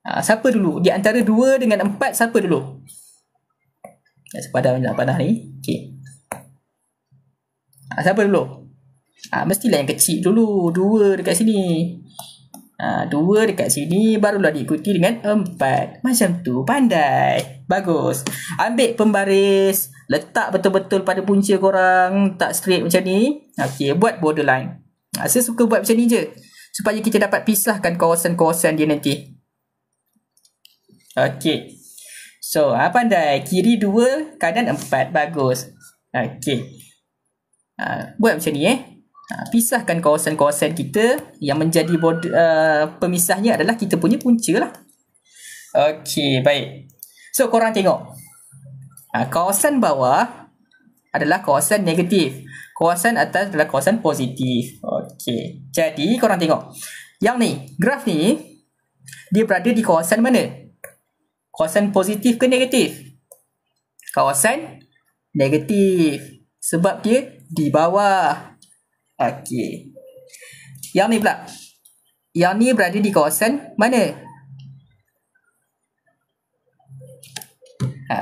Siapa dulu? Di antara 2 dengan 4, siapa dulu? Sepadan ni. Okey. Siapa dulu? Mestilah yang kecil dulu. 2 dekat sini. 2 dekat sini, barulah diikuti dengan 4. Macam tu. Pandai. Bagus. Ambil pembaris. Letak betul-betul pada punca korang. Tak straight macam ni. Okey, buat borderline. Saya suka buat macam ni je, supaya kita dapat pisahkan kawasan-kawasan dia nanti. Okey. So, pandai. Kiri 2, kanan 4. Bagus. Okey. Buat macam ni pisahkan kawasan-kawasan kita. Yang menjadi pemisahnya adalah kita punya punca lah. Okey, baik. So, korang tengok. Kawasan bawah adalah kawasan negatif. Kawasan atas adalah kawasan positif. Okey. Jadi, korang tengok. Yang ni, graf ni, dia berada di kawasan mana? Kawasan positif ke negatif? Kawasan negatif. Sebab dia di bawah. Okey. Yang ni pula. Yang ni berada di kawasan mana?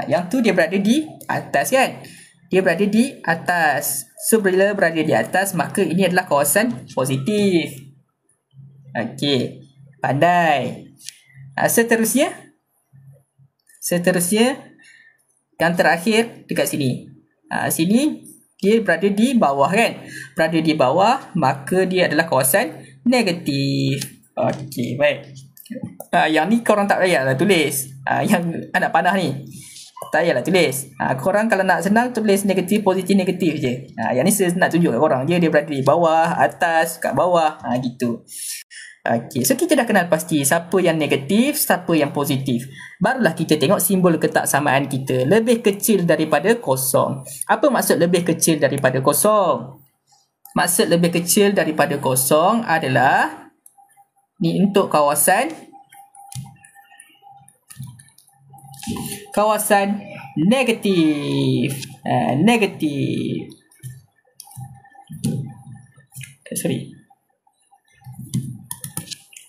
Yang tu dia berada di atas kan? Dia berada di atas. So, bila berada di atas, maka ini adalah kawasan positif. Okey. Pandai. Seterusnya, yang terakhir dekat sini. Sini, dia berada di bawah kan? Berada di bawah, maka dia adalah kawasan negatif. Okey, baik. Yang ni korang tak payahlah tulis. Yang anak panah ni, tak payahlah tulis. Korang kalau nak senang, tulis negatif, positif, negatif je. Yang ni saya nak tunjuk kat korang. Dia berada di bawah, atas, kat bawah. Gitu. Okey, so kita dah kenal pasti siapa yang negatif, siapa yang positif. Barulah kita tengok simbol ketaksamaan kita. Lebih kecil daripada kosong. Apa maksud lebih kecil daripada kosong? Maksud lebih kecil daripada kosong adalah ni untuk kawasan negatif. Negatif. Sorry.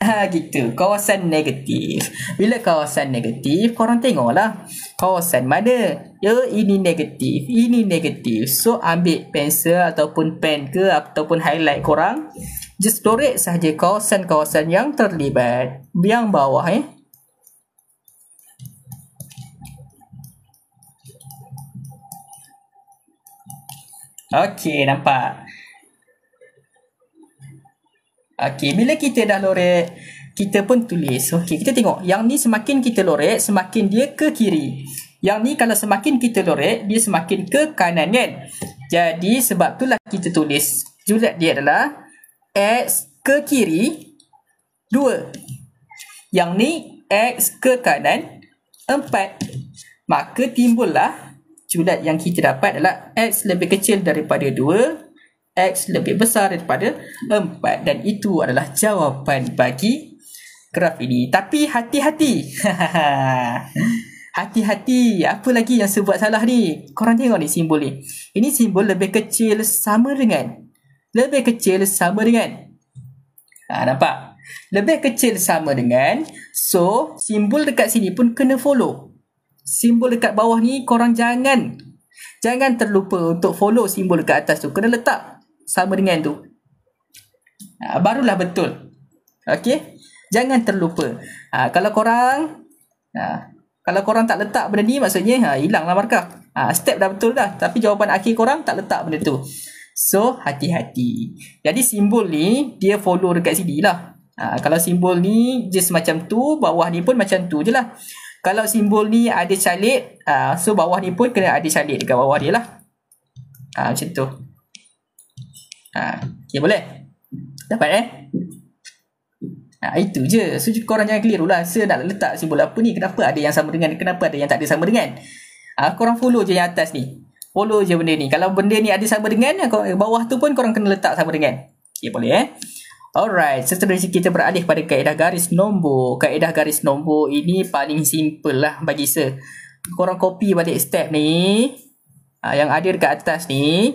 Gitu. Kawasan negatif. Bila kawasan negatif, korang tengoklah kawasan mana. Ya, ini negatif, ini negatif. So, ambil pensel ataupun pen ke ataupun highlight korang. Just dorek sahaja kawasan-kawasan yang terlibat. Yang bawah Okey, nampak? Okey, bila kita dah lorek kita pun tulis. Okey, kita tengok. Yang ni semakin kita lorek, semakin dia ke kiri. Yang ni kalau semakin kita lorek, dia semakin ke kanan kan. Jadi sebab itulah kita tulis julat dia adalah X ke kiri 2. Yang ni X ke kanan 4. Maka timbullah julat yang kita dapat adalah X lebih kecil daripada 2, X lebih besar daripada 4. Dan itu adalah jawapan bagi graf ini. Tapi hati-hati. Hati-hati. Apa lagi yang saya buat salah ni? Korang tengok ni simbol ni. Ini simbol lebih kecil sama dengan. Lebih kecil sama dengan. Nampak? Lebih kecil sama dengan. So, simbol dekat sini pun kena follow. Simbol dekat bawah ni korang jangan terlupa untuk follow simbol dekat atas tu. Kena letak sama dengan tu. Barulah betul. Okey? Jangan terlupa. Kalau korang tak letak benda ni, maksudnya hilanglah markah. Step dah betul dah, tapi jawapan akhir korang tak letak benda tu. So hati-hati. Jadi simbol ni dia follow dekat sini lah. Kalau simbol ni just macam tu, bawah ni pun macam tu je lah. Kalau simbol ni ada calit, so bawah ni pun kena ada calit dekat bawah dia lah. Macam tu. Okay, boleh? Dapat itu je. So korang jangan keliru lah. Saya nak letak simbol apa ni, kenapa ada yang sama dengan, kenapa ada yang tak ada sama dengan. Korang follow je yang atas ni. Follow je benda ni. Kalau benda ni ada sama dengan, bawah tu pun korang kena letak sama dengan. Okay, boleh Alright, seterusnya kita beralih pada kaedah garis nombor. Kaedah garis nombor ini paling simple lah bagi saya. Korang copy balik step ni, yang ada dekat atas ni.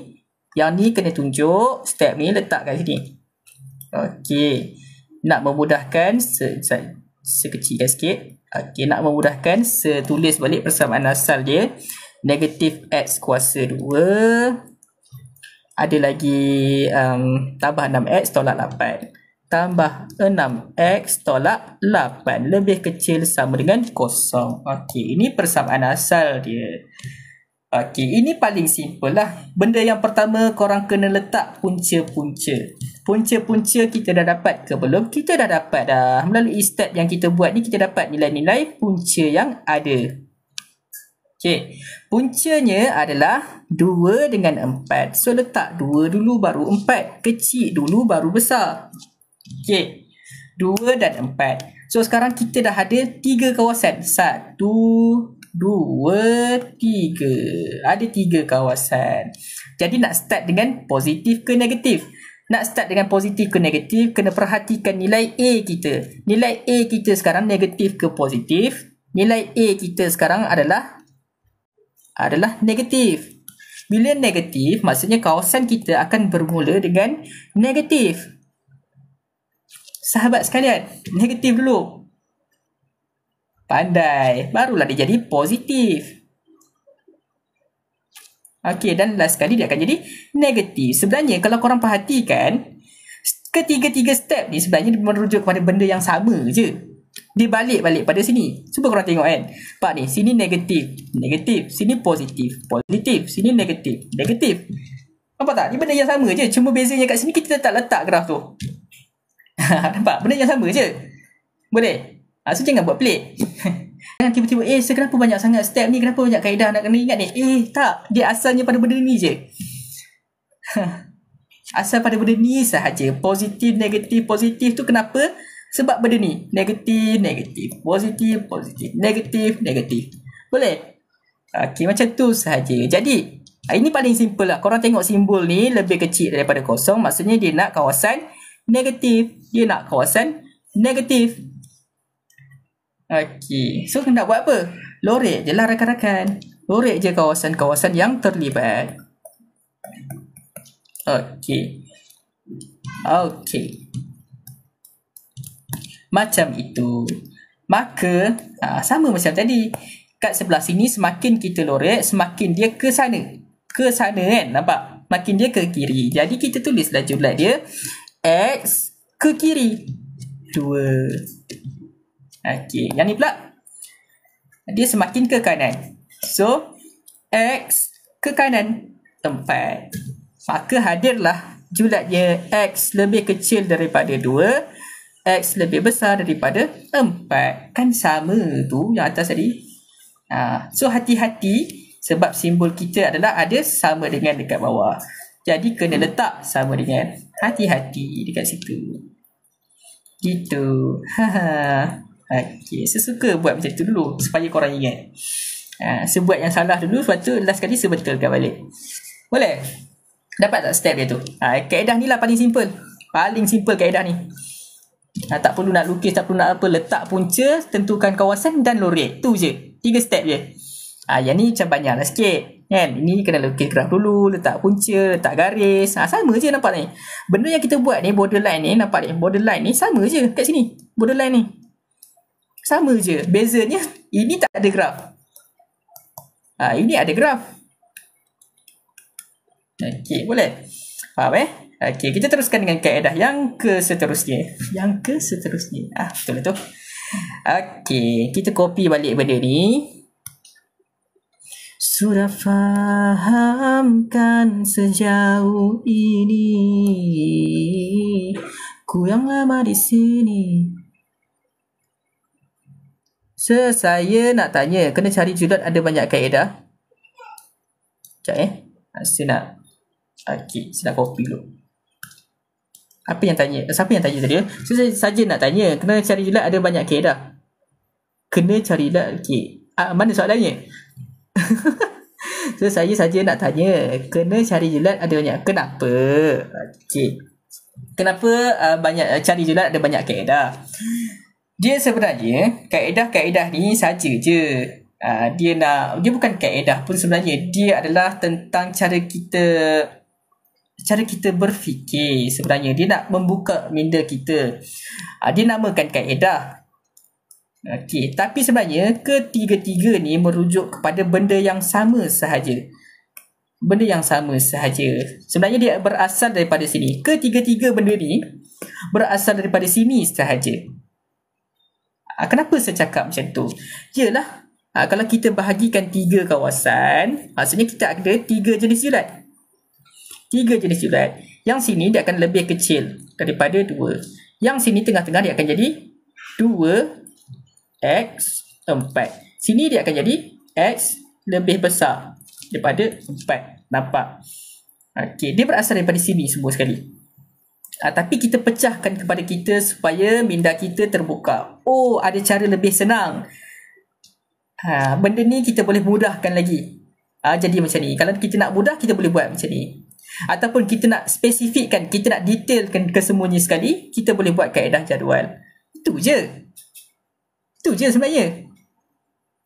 Yang ni kena tunjuk, step ni letak kat sini. Okay, nak memudahkan, sekecilkan sikit. Okay, nak memudahkan, tulis balik persamaan asal dia. Negatif X kuasa 2. Ada lagi tambah 6X tolak 8. Tambah 6X tolak 8. Lebih kecil sama dengan 0. Okey, ini persamaan asal dia. Okey, ini paling simple lah. Benda yang pertama korang kena letak punca-punca. Punca-punca kita dah dapat ke belum? Kita dah dapat dah. Melalui step yang kita buat ni, kita dapat nilai-nilai punca yang ada. Okey, puncanya adalah 2 dengan 4. So letak 2 dulu baru 4. Kecil dulu baru besar. Okey, 2 dan 4. So sekarang kita dah ada 3 kawasan. 1, 2, 3. Ada 3 kawasan. Jadi nak start dengan positif ke negatif? Nak start dengan positif ke negatif, kena perhatikan nilai A kita. Nilai A kita sekarang negatif ke positif? Nilai A kita sekarang adalah negatif. Bila negatif, maksudnya kawasan kita akan bermula dengan negatif. Sahabat sekalian, negatif dulu. Pandai. Barulah dia jadi positif. Okey, dan last sekali dia akan jadi negatif. Sebenarnya kalau korang perhatikan, ketiga-tiga step ni sebenarnya merujuk kepada benda yang sama je. Dia balik-balik pada sini. Cuba korang tengok kan. Pak ni, sini negatif, negatif. Sini positif, positif. Sini negatif, negatif. Nampak tak? Ni benda yang sama je. Cuma bezanya kat sini kita tak letak graf tu. Nampak? Benda yang sama je. Boleh? So jangan buat pelik. Jangan tiba-tiba, kenapa banyak sangat step ni? Kenapa banyak kaedah nak kena ingat ni? Tak. Dia asalnya pada benda ni je. Asal pada benda ni sahaja. Positif, negatif, positif tu kenapa? Sebab benda ni negatif, negatif, positif, positif, negatif, negatif. Boleh? Okey, macam tu sahaja. Jadi, ini paling simple lah. Korang tengok simbol ni lebih kecil daripada kosong. Maksudnya dia nak kawasan negatif. Dia nak kawasan negatif. Okey. So, nak buat apa? Lorek je lah rakan-rakan. Lorek je kawasan-kawasan yang terlibat. Okey. Okey. Macam itu. Maka sama macam tadi. Kat sebelah sini semakin kita lorek, semakin dia ke sana. Ke sana kan? Nampak? Makin dia ke kiri. Jadi kita tulislah julat dia. X ke kiri 2. Okey. Yang ni pula dia semakin ke kanan. So X ke kanan 4. Maka hadirlah julatnya X lebih kecil daripada 2, X lebih besar daripada 4. Kan sama tu yang atas tadi. So hati-hati sebab simbol kita adalah ada sama dengan dekat bawah. Jadi kena letak sama dengan. Hati-hati dekat situ. Gitu. Okay. Saya suka buat macam tu dulu supaya korang ingat. Saya buat yang salah dulu, lepas tu last kali saya betulkan balik. Boleh? Dapat tak step dia tu? Kaedah ni lah paling simple. Paling simple kaedah ni. Tak perlu nak lukis, tak perlu nak apa. Letak punca, tentukan kawasan dan lorek. Tu je. 3 step je. Yang ni macam banyak lah sikit. Kan? Ini kena lukis graf dulu, letak punca, letak garis. Sama je nampak ni. Benda yang kita buat ni, borderline ni, nampak ni? Borderline ni sama je kat sini. Borderline ni. Sama je. Bezanya, ini tak ada graf. Ini ada graf. Okey, boleh? Faham Okey, kita teruskan dengan kaedah yang ke seterusnya. Betul tu. Okey, kita copy balik benda ni. Sudah fahamkan sejauh ini, ku yang lama di sini. Saya nak tanya, kena cari julat ada banyak kaedah. Sekejap saya nak saya nak copy dulu. Apa yang tanya? Siapa yang tanya tadi? Saya saja nak tanya, kena cari julat ada banyak kaedah. Kena cari julat. Mana soalannya? So, saya saja nak tanya, kena cari julat ada banyak. Kenapa? Kenapa banyak cari julat ada banyak kaedah? Dia sebenarnya kaedah-kaedah ni saja je. Dia bukan kaedah pun sebenarnya. Dia adalah tentang cara kita berfikir sebenarnya. Dia nak membuka minda kita. Dia namakan kaedah. Tapi sebenarnya ketiga-tiga ni merujuk kepada benda yang sama sahaja. Sebenarnya dia berasal daripada sini. Ketiga-tiga benda ni berasal daripada sini sahaja. Kenapa saya cakap macam tu? Yalah, kalau kita bahagikan 3 kawasan, maksudnya kita ada 3 jenis julat. 3 jenis julat. Yang sini dia akan lebih kecil daripada 2. Yang sini tengah-tengah dia akan jadi 2x4. Sini dia akan jadi x lebih besar daripada 4. Nampak? Dia berasal daripada sini semua sekali. Tapi kita pecahkan kepada kita supaya minda kita terbuka. Ada cara lebih senang. Benda ni kita boleh mudahkan lagi. Jadi macam ni. Kalau kita nak mudah, kita boleh buat macam ni. Ataupun kita nak spesifikkan, kita nak detailkan kesemuanya sekali, kita boleh buat kaedah jadual. Itu je sebenarnya.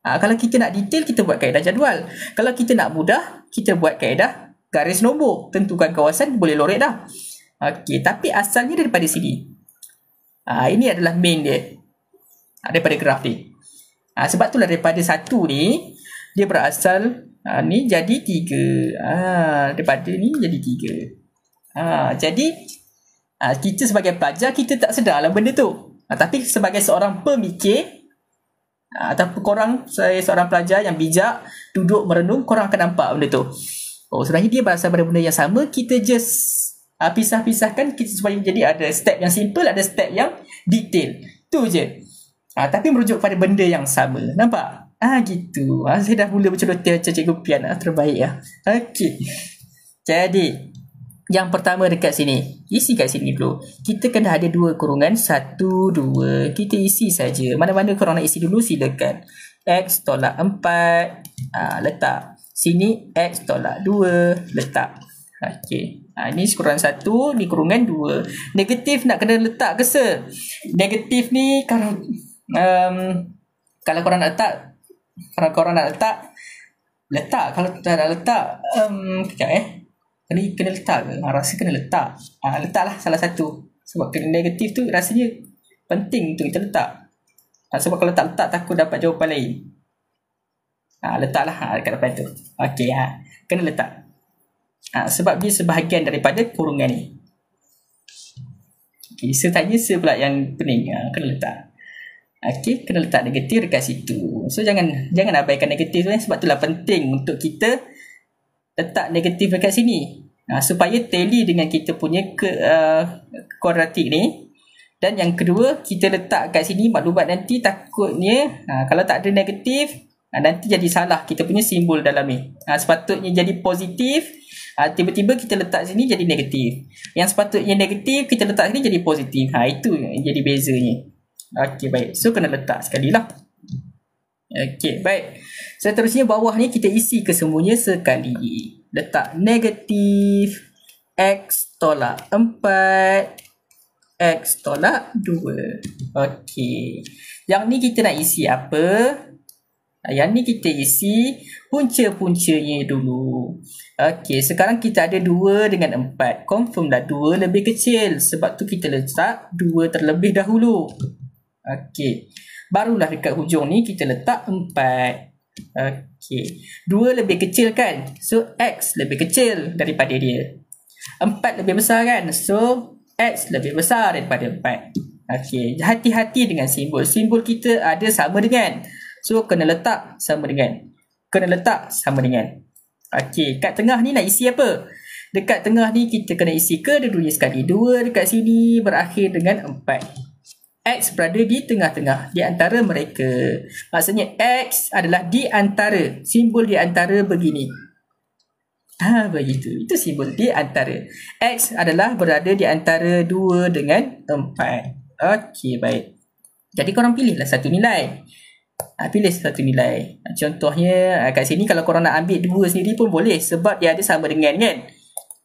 Kalau kita nak detail, kita buat kaedah jadual. Kalau kita nak mudah, kita buat kaedah garis nombor. Tentukan kawasan, boleh lorek dah. Tapi asalnya daripada sini. Ini adalah main dia. Daripada graf ni. Sebab itulah daripada 1 ni, dia berasal, ni jadi 3. Daripada ni jadi 3. Jadi, kita sebagai pelajar, kita tak sedarlah benda tu. Tapi sebagai seorang pemikir, ataupun korang, saya seorang pelajar yang bijak, duduk merenung, korang akan nampak benda tu. Sebenarnya dia berasal pada benda yang sama. Kita just pisah-pisahkan supaya jadi ada step yang simple, ada step yang detail. Tu je. Tapi merujuk pada benda yang sama. Nampak? Gitu. Saya dah mula berceloteh macam Cikgu Pian. Terbaik lah. Jadi, yang pertama dekat sini. Isi kat sini dulu. Kita kena ada 2 kurungan. 1, 2. Kita isi saja. Mana-mana korang nak isi dulu, silakan. X tolak 4. Letak. Sini X tolak 2. Letak. Ni kurungan 1, ni kurungan 2. Negatif nak kena letak ke se? Negatif ni kalau korang nak letak, letak. Kalau tak nak letak, kejap kena letak ke? Rasa kena letak. Letaklah salah satu. Sebab kena negatif tu rasanya penting tu kita letak. Sebab kalau tak letak takut dapat jawapan lain. Letaklah dekat depan tu. Kena letak. Sebab dia sebahagian daripada kurungan ni. Saya tanya pula yang pening. Kena letak. Kena letak negatif dekat situ. So jangan abaikan negatif tu. Sebab itulah penting untuk kita letak negatif dekat sini. Supaya tally dengan kita punya kuadratik ni Dan yang kedua, kita letak kat sini maklumat nanti takutnya kalau tak ada negatif, nanti jadi salah kita punya simbol dalam ni. Sepatutnya jadi positif, tiba-tiba kita letak sini jadi negatif. Yang sepatutnya negatif, kita letak sini jadi positif. Itu yang jadi bezanya. Okey, baik. So, kena letak sekali lah. Okey, baik. Seterusnya bawah ni kita isi kesemuanya sekali. Letak negatif X tolak 4, X tolak 2. Okey. Yang ni kita nak isi apa? Yang ni kita isi punca-puncanya dulu. Okey, sekarang kita ada 2 dengan 4. Confirm lah 2 lebih kecil. Sebab tu kita letak 2 terlebih dahulu. Okey. Barulah dekat hujung ni kita letak 4. Okey. 2 lebih kecil kan? So, X lebih kecil daripada dia. 4 lebih besar kan? So, X lebih besar daripada 4. Okey. Hati-hati dengan simbol. Simbol kita ada sama dengan. So, kena letak sama dengan. Kena letak sama dengan. Okey. Kat tengah ni nak isi apa? Dekat tengah ni kita kena isi kedua-duanya sekali. 2 dekat sini berakhir dengan 4. X berada di tengah-tengah, di antara mereka. Maksudnya X adalah di antara. Simbol di antara begini. Begitu. Itu simbol di antara. X adalah berada di antara 2 dengan 4. Okey, baik. Jadi korang pilihlah satu nilai. Pilih satu nilai. Contohnya kat sini kalau korang nak ambil 2 sendiri pun boleh. Sebab dia ada sama dengan kan.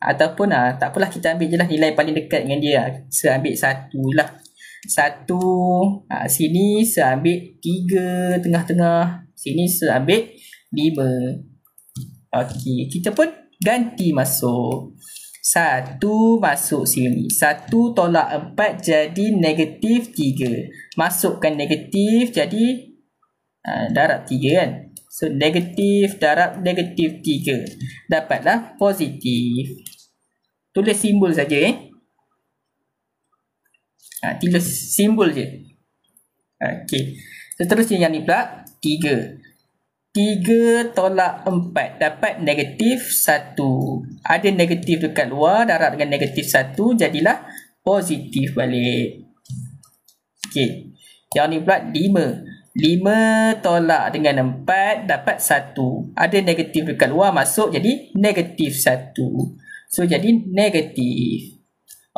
Ataupun tak apalah, kita ambil je lah nilai paling dekat dengan dia. Saya ambil 1 lah. 1, sini saya ambil 3 tengah-tengah, sini saya ambil 5. Okey, kita pun ganti masuk. 1 masuk sini, 1 tolak 4 jadi negatif 3. Masukkan negatif jadi darab 3 kan. So negatif darab negatif 3, dapatlah positif. Tulis simbol saja tulis simbol je. Okey. Seterusnya yang ni pula 3. 3 tolak 4 dapat negatif 1. Ada negatif dekat luar, darab dengan negatif 1 jadilah positif balik. Okey. Yang ni pula 5. 5 tolak dengan 4 dapat 1. Ada negatif dekat luar masuk jadi negatif 1. So jadi negatif.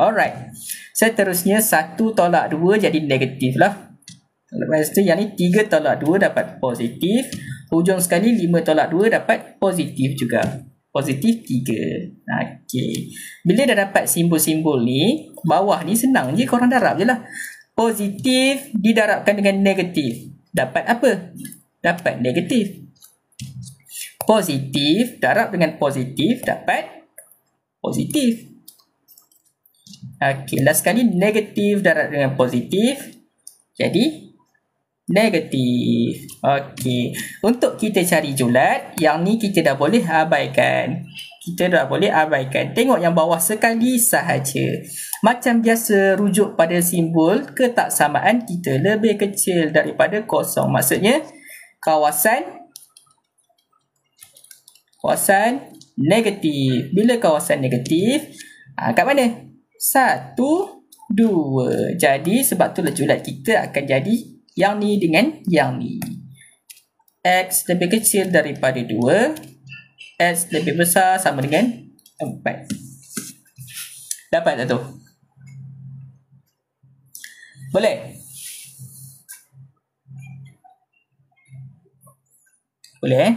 Alright. Seterusnya 1 tolak 2 jadi negatif lah. Lepas tu yang ni 3 tolak 2 dapat positif. Hujung sekali 5 tolak 2 dapat positif juga. Positif 3. Okey. Bila dah dapat simbol-simbol ni, bawah ni senang je, korang darab je lah. Positif didarabkan dengan negatif. Dapat apa? Dapat negatif. Positif darab dengan positif dapat positif. Okey, last sekali negatif darab dengan positif jadi negatif. Okey, untuk kita cari julat, yang ni kita dah boleh abaikan. Tengok yang bawah sekali sahaja. Macam biasa, rujuk pada simbol ketaksamaan kita lebih kecil daripada kosong. Maksudnya kawasan negatif. Bila kawasan negatif, kat mana? 1, 2. Jadi sebab tu julat kita akan jadi yang ni dengan yang ni. X lebih kecil daripada 2. X lebih besar sama dengan 4. Dapat tak tu? Boleh? Boleh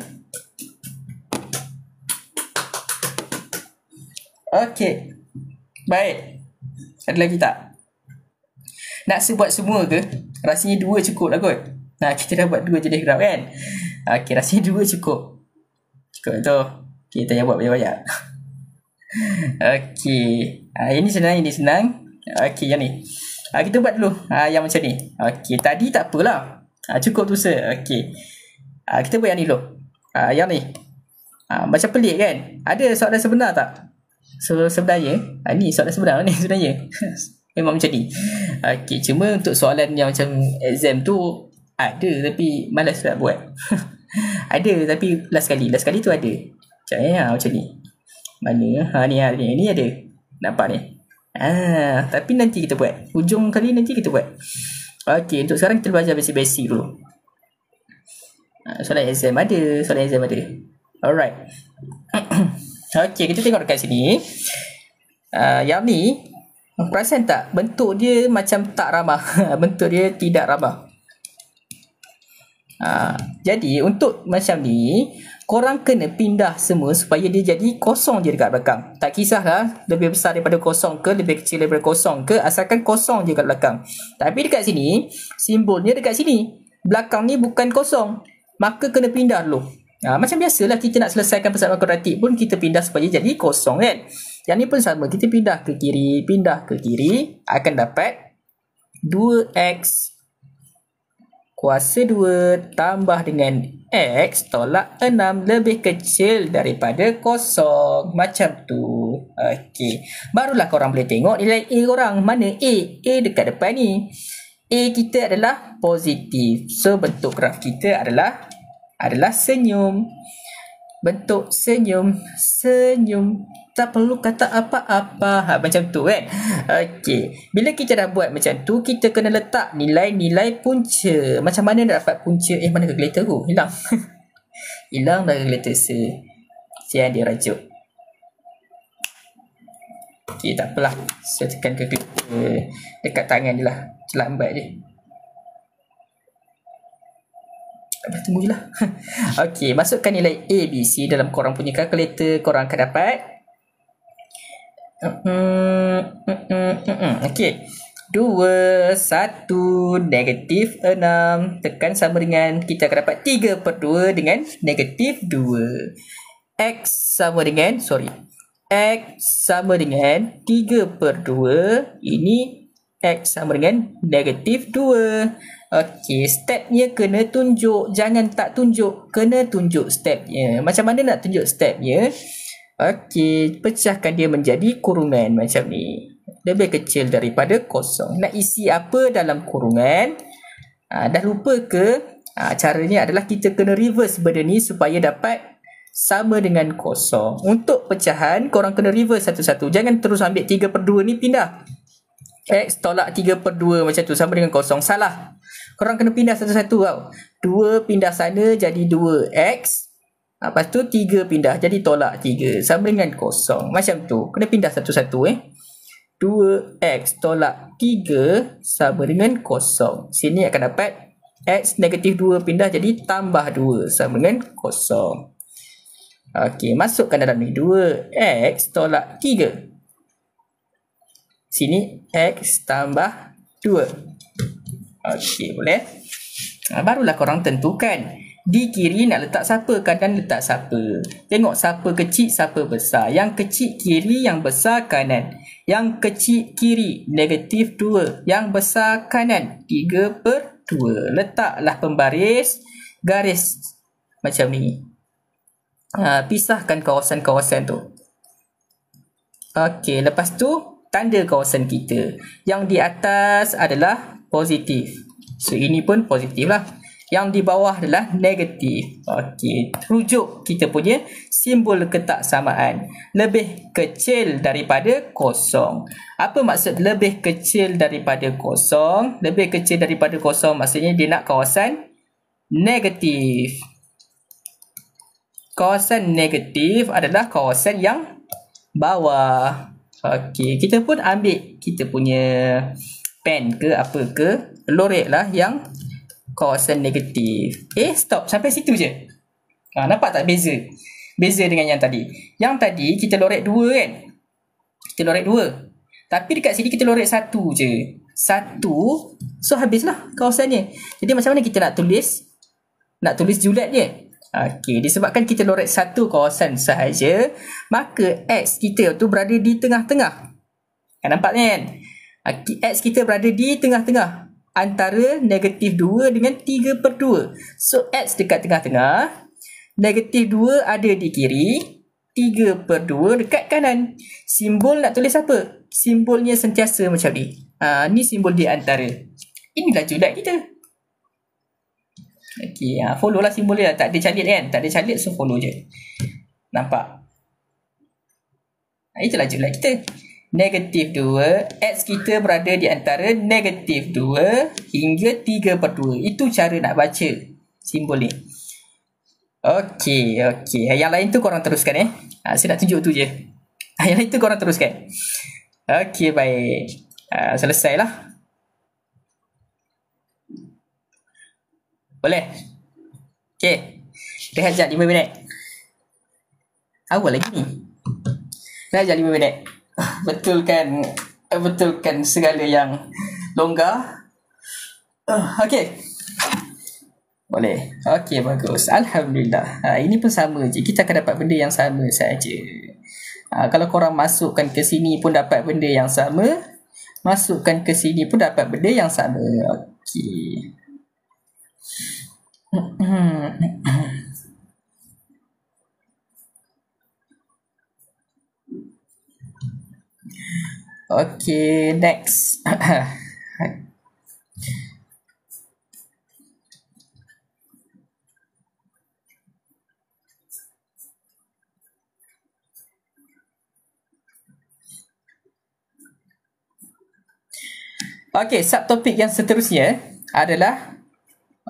Okey. Baik. Ada lagi tak? Nak buat semua ke? Rasanya 2 cukup lah kot. Kita dah buat 2 jenis graf kan? Okey, rasanya 2 cukup. Cukup tu. Kita yang buat banyak-banyak. Okey. Ini senang. Okey, yang ni. Kita buat dulu yang macam ni. Okey, tadi tak apalah. Cukup tu se. Okey. Kita buat yang ni dulu. Yang ni. Macam pelik kan? Ada soalan sebenar tak? So sebenarnya ni soalan sebenar ni sebenarnya. Memang macam ni. Okey, cuma untuk soalan yang macam exam tu ada tapi malas nak buat. Ada tapi last kali tu ada. Macam ni. Mana? Ni ada. Nampak ni. Tapi nanti kita buat. Hujung kali nanti kita buat. Okey, untuk sekarang kita belajar basic-basic dulu. Soalan exam ada. Alright. Okey, kita tengok dekat sini. Yang ni, perasan tak? Bentuk dia macam tak ramah. Bentuk dia tidak ramah. Jadi untuk macam ni, korang kena pindah semua supaya dia jadi kosong je dekat belakang. Tak kisahlah lebih besar daripada kosong ke, lebih kecil daripada kosong ke, asalkan kosong je dekat belakang. Tapi dekat sini, simbolnya dekat sini. Belakang ni bukan kosong. Maka kena pindah dulu. Macam biasalah kita nak selesaikan persamaan kuadratik pun kita pindah supaya jadi kosong kan. Yang ni pun sama. Kita pindah ke kiri. Akan dapat 2x kuasa 2 tambah dengan x tolak 6 lebih kecil daripada kosong. Macam tu. Okey. Barulah korang boleh tengok nilai A korang. Mana A? A dekat depan ni. A kita adalah positif. So, bentuk graf kita adalah senyum. Bentuk senyum. Tak perlu kata apa-apa. Macam tu kan. Okey. Bila kita dah buat macam tu, kita kena letak nilai-nilai punca. Macam mana nak dapat punca? Mana kalkulator tu? Hilang. Hilang dah kalkulator saya dia rajuk. Okey, tak apalah. Saya tekan kalkulator dekat tangan je lah. Lambat je. Tunggu je lah. Okey, masukkan nilai A, B, C dalam korang punya kalkulator. Korang akan dapat Okey. 2, 1, negatif 6. Tekan sama dengan, kita akan dapat 3/2 dengan negatif 2. X sama dengan 3/2. Ini X sama dengan negatif 2. Okey, stepnya kena tunjuk. Jangan tak tunjuk. Kena tunjuk stepnya. Macam mana nak tunjuk stepnya? Okey, pecahkan dia menjadi kurungan macam ni. Lebih kecil daripada kosong. Nak isi apa dalam kurungan? Dah lupa ke? Caranya adalah kita kena reverse benda ni supaya dapat sama dengan kosong. Untuk pecahan, korang kena reverse satu-satu. Jangan terus ambil 3/2 ni pindah. X tolak 3/2 macam tu sama dengan kosong. Salah. Korang kena pindah satu-satu tau. 2 pindah sana jadi 2x. Lepas tu 3 pindah jadi tolak 3 sama dengan kosong. Macam tu. Kena pindah satu-satu 2x tolak 3 sama dengan kosong. Sini akan dapat x negatif 2 pindah jadi tambah 2 sama dengan kosong. Okey, masukkan dalam ni 2x tolak 3. Sini x tambah 2. Okey, boleh? Barulah korang tentukan. Di kiri nak letak siapa, kanan letak siapa. Tengok siapa kecil, siapa besar. Yang kecil kiri, yang besar kanan. Yang kecil kiri, negatif 2. Yang besar kanan, 3/2. Letaklah pembaris, garis macam ni. Pisahkan kawasan-kawasan tu. Okey, lepas tu tanda kawasan kita. Yang di atas adalah positif. So, ini pun positif lah. Yang di bawah adalah negatif. Okey, rujuk kita punya simbol ketaksamaan. Lebih kecil daripada kosong. Apa maksud lebih kecil daripada kosong? Lebih kecil daripada kosong maksudnya dia nak kawasan negatif. Kawasan negatif adalah kawasan yang bawah. Okey, kita pun ambil kita punya pen ke apa ke, loreklah yang kawasan negatif. Stop. Sampai situ je. Nampak tak beza? Beza dengan yang tadi. Yang tadi kita lorek 2 kan? Kita lorek 2. Tapi dekat sini kita lorek 1 je. 1. So habislah kawasannya. Jadi macam mana kita nak tulis? Nak tulis julat dia? Okey, disebabkan kita lorek 1 kawasan sahaja, maka X kita tu berada di tengah-tengah. Nampak kan? X kita berada di tengah-tengah. Antara negatif 2 dengan 3/2. So, X dekat tengah-tengah. Negatif 2 ada di kiri. 3/2 dekat kanan. Simbol nak tulis apa? Simbolnya sentiasa macam ni. Ni simbol di antara. Inilah julat kita. Okey, follow lah simbol dia. Tak ada calit kan? Tak ada calit, so follow je. Nampak? Itulah julat kita. negatif 2. X kita berada di antara negatif 2 hingga 3/2. Itu cara nak baca simbol ni. Okey. Yang lain tu korang teruskan saya nak tunjuk tu je. Yang lain tu korang teruskan. Okey, baik. Selesailah. Boleh? Okey. Rehat sekejap 5 minit. Awal lagi ni. Rehat sekejap 5 minit. Betulkan segala yang longgar. Okey. Boleh. Okey, bagus. Alhamdulillah. Ini pun sama je. Kita akan dapat benda yang sama saja. Kalau korang masukkan ke sini pun dapat benda yang sama. Masukkan ke sini pun dapat benda yang sama. Okey. Okay, next. Okay, subtopik yang seterusnya adalah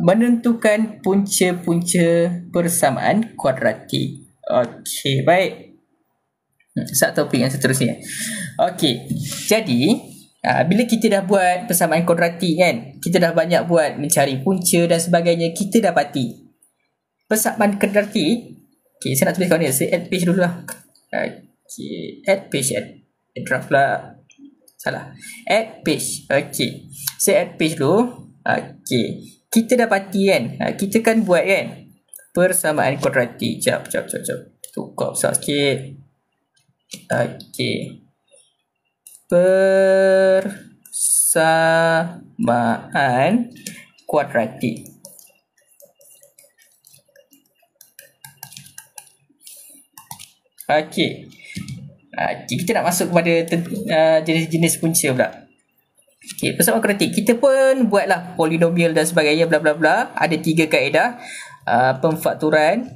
menentukan punca-punca persamaan kuadratik. Okay, baik. Subtopik yang seterusnya. Okay, jadi bila kita dah buat persamaan kuadratik kan, kita dah banyak buat mencari punca dan sebagainya, kita dapati persamaan kuadratik. Okay, saya nak tulis kat ni. Saya add page dulu lah. Okay, add page. Add draft pula. Salah. Add page. Okay, saya add page dulu. Okay, kita dapati kan, kita kan buat kan persamaan kuadratik. Jap. Tukar besar sikit. Okay, persamaan kuadratik. Okay, kita nak masuk kepada jenis-jenis punca pula. Okay, persamaan kuadratik kita pun buatlah polinomial dan sebagainya, bla bla bla. Ada 3 kaedah. Pemfaktoran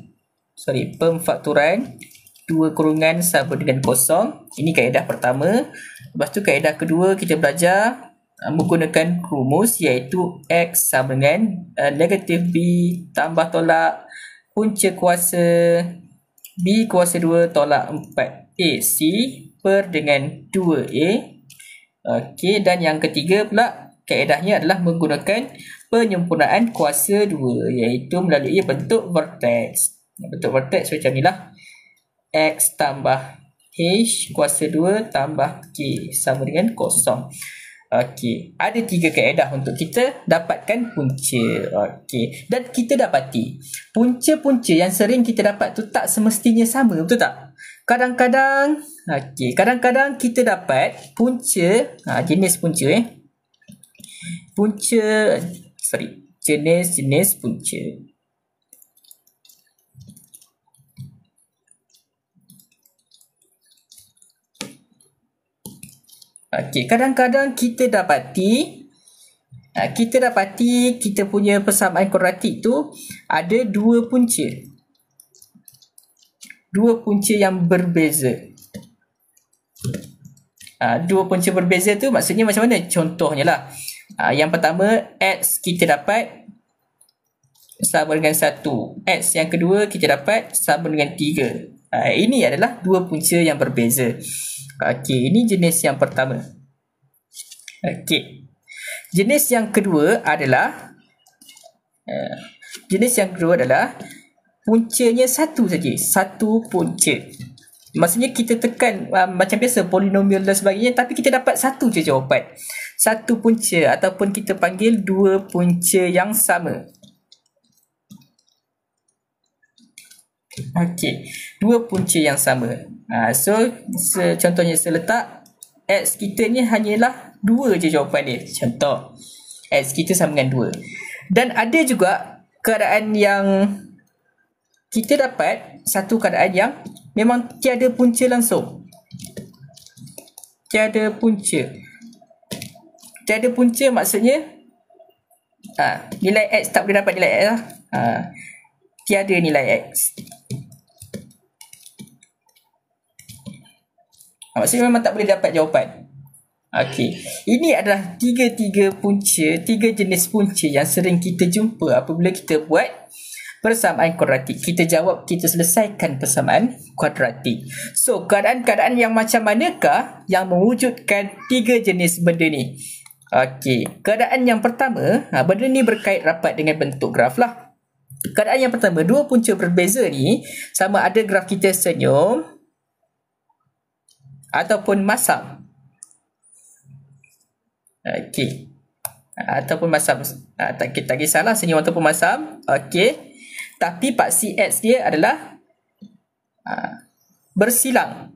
2 kurungan sama dengan kosong. Ini kaedah pertama. Lepas tu kaedah kedua kita belajar menggunakan rumus, iaitu X sama dengan negatif B tambah tolak punca kuasa B kuasa 2 tolak 4AC per dengan 2A. Okey, dan yang ketiga pula kaedahnya adalah menggunakan penyempurnaan kuasa 2, iaitu melalui bentuk vertex. Bentuk vertex macam ni lah. X tambah H kuasa 2 tambah K sama dengan kosong. Okey, ada 3 kaedah untuk kita dapatkan punca. Okey, dan kita dapati punca-punca yang sering kita dapat tu tak semestinya sama, betul tak? Kadang-kadang kita dapat punca, jenis punca jenis punca. Okey, kadang-kadang kita dapati kita punya persamaan kuadratik tu ada 2 punca. 2 punca yang berbeza. 2 punca berbeza tu maksudnya macam mana? Contohnya lah. Yang pertama, X kita dapat sama dengan 1. X yang kedua kita dapat sama dengan 3. Ini adalah 2 punca yang berbeza. Okey, ini jenis yang pertama. Okey. Jenis yang kedua adalah puncanya satu saja. Satu punca. Maksudnya kita tekan macam biasa polinomial dan sebagainya, tapi kita dapat satu je jawapan. Satu punca, ataupun kita panggil 2 punca yang sama. Okey, 2 punca yang sama. So contohnya saya letak X kita ni hanyalah 2 je jawapan dia. Contoh, X kita sama dengan 2. Dan ada juga keadaan yang kita dapat satu keadaan yang memang tiada punca langsung. Tiada punca. Tiada punca maksudnya nilai X tak boleh dapat nilai X lah. Tiada nilai X. Maksudnya memang tak boleh dapat jawapan. Okey, ini adalah tiga jenis punca yang sering kita jumpa apabila kita buat persamaan kuadratik. Kita jawab, kita selesaikan persamaan kuadratik. So, keadaan-keadaan yang macam manakah yang mewujudkan tiga jenis benda ni? Okey, keadaan yang pertama, benda ni berkait rapat dengan bentuk graf lah. Keadaan yang pertama, dua punca berbeza ni sama ada graf kita senyum ataupun masam. Okey, ataupun masam, tak kisahlah senyum ataupun masam. Okey, tapi paksi X dia adalah bersilang.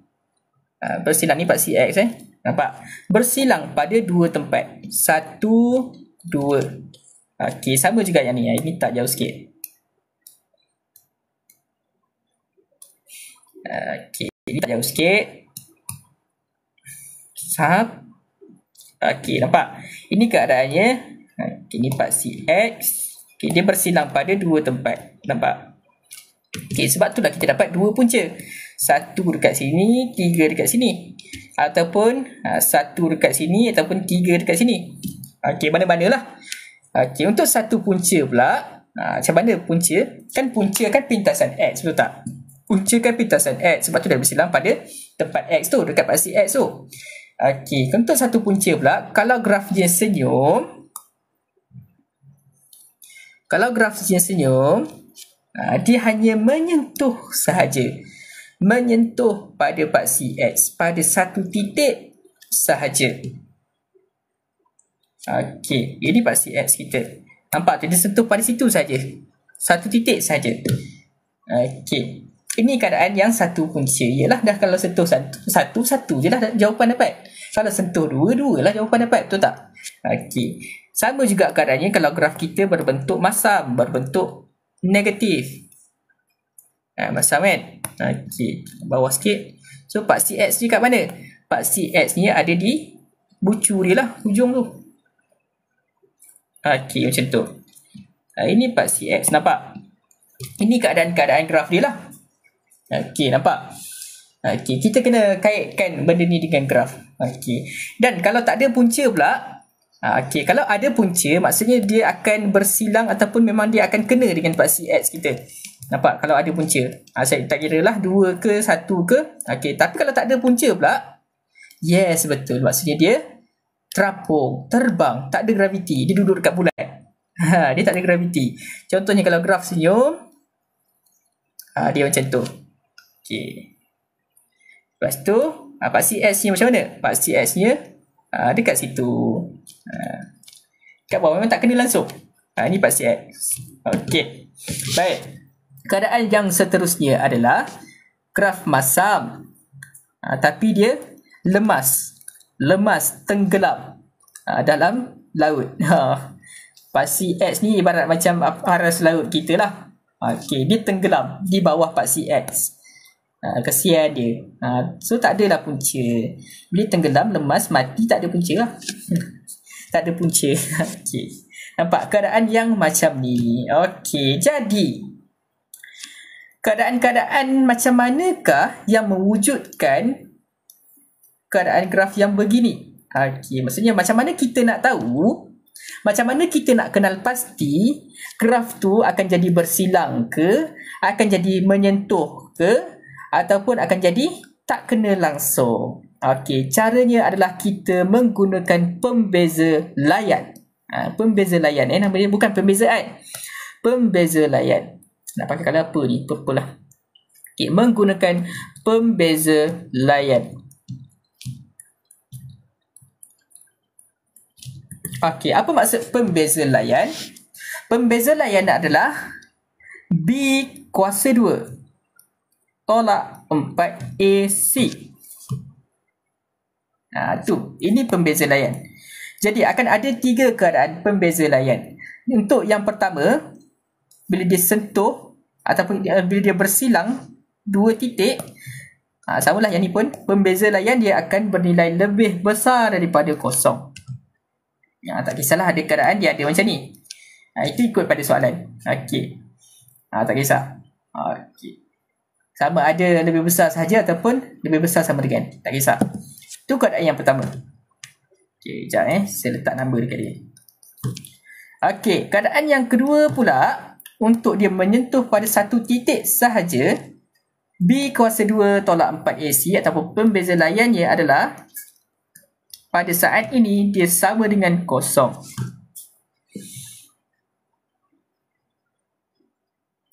Bersilang ni paksi X nampak? Bersilang pada dua tempat. 1, 2. Okey, sama juga yang ni. Ini tak jauh sikit. Okey, ini tak jauh sikit. Sahab. Okey, nampak? Ini keadaannya. Okay, ini paksi X. Okay, dia bersilang pada dua tempat. Nampak? Okay, sebab itulah kita dapat dua punca. 1 dekat sini, 3 dekat sini. Ataupun 1 dekat sini, ataupun 3 dekat sini. Okey, mana-manalah. Okey, untuk satu punca pula. Macam mana punca? Kan punca kan pintasan X, betul tak? Punca kan pintasan X. Sebab tu dia bersilang pada tempat X tu, dekat paksi X tu. Okey, untuk satu punca pula, kalau grafnya senyum, dia hanya menyentuh sahaja. Menyentuh pada paksi X pada satu titik sahaja. Okey, ini paksi X kita. Nampak tu, dia sentuh pada situ saja. Satu titik saja. Okey. Ini keadaan yang satu punca. Yalah, dah kalau sentuh satu je lah jawapan dapat. Kalau sentuh dua lah jawapan dapat. Betul tak? Okey. Sama juga keadaannya kalau graf kita berbentuk masam, berbentuk negatif. Masam kan? Okey. Bawah sikit. So, paksi X ni kat mana? Paksi X ni ada di bucu dia lah. Hujung tu. Okey, macam tu. Ini paksi X. Nampak? Ini keadaan-keadaan graf dia lah. Okey, nampak? Okey, kita kena kaitkan benda ni dengan graf. Okey. Dan kalau tak ada punca pula, okey, kalau ada punca, maksudnya dia akan bersilang ataupun memang dia akan kena dengan paksi X kita. Nampak? Kalau ada punca. Saya tak kira lah 2 ke 1 ke. Okey, tapi kalau tak ada punca pula, yes, betul. Maksudnya dia terapung, terbang, tak ada graviti. Dia duduk dekat bulat. Dia tak ada graviti. Contohnya kalau graf senyum, dia macam tu. Okey. Lepas tu, paksi X nya macam mana? Paksi X nya dekat situ. Kat bawah memang tak kena langsung. Ini paksi X. Okey. Baik. Keadaan yang seterusnya adalah graf masam. Tapi dia lemas. Lemas, tenggelam dalam laut. Paksi X ni ibarat macam aras laut kita lah. Okey, dia tenggelam di bawah paksi X. Kesian dia. So tak adalah punca. Bila tenggelam, lemas, mati, tak ada punca lah. Tak ada punca. Okey. Nampak keadaan yang macam ni. Okey, jadi keadaan-keadaan macam manakah yang mewujudkan keadaan graf yang begini? Okey, maksudnya macam mana kita nak tahu, macam mana kita nak kenal pasti graf tu akan jadi bersilang ke, akan jadi menyentuh ke, ataupun akan jadi tak kena langsung. Okey, caranya adalah kita menggunakan pembeza layan. Pembeza layan nama dia bukan pembezaan. Pembeza layan. Nak pakai colour apa ni? Purple lah. Okey, menggunakan pembeza layan. Okey, apa maksud pembeza layan? Pembeza layan adalah B kuasa 2 tolak 4AC. Tu, ini pembeza layan. Jadi akan ada 3 keadaan pembeza layan. Untuk yang pertama, bila dia sentuh ataupun bila dia bersilang 2 titik, samalah yang ni pun, pembeza layan dia akan bernilai lebih besar daripada kosong. Tak kisahlah ada keadaan dia ada macam ni. Itu ikut pada soalan. Okey. Tak kisah. Okey. Sama ada lebih besar sahaja ataupun lebih besar sama dengan. Tak kisah. Itu keadaan yang pertama. Okey, sekejap saya letak number dekat dia. Okey, keadaan yang kedua pula, untuk dia menyentuh pada satu titik sahaja, B kuasa 2 tolak 4 AC ataupun pembeza layannya adalah pada saat ini dia sama dengan kosong.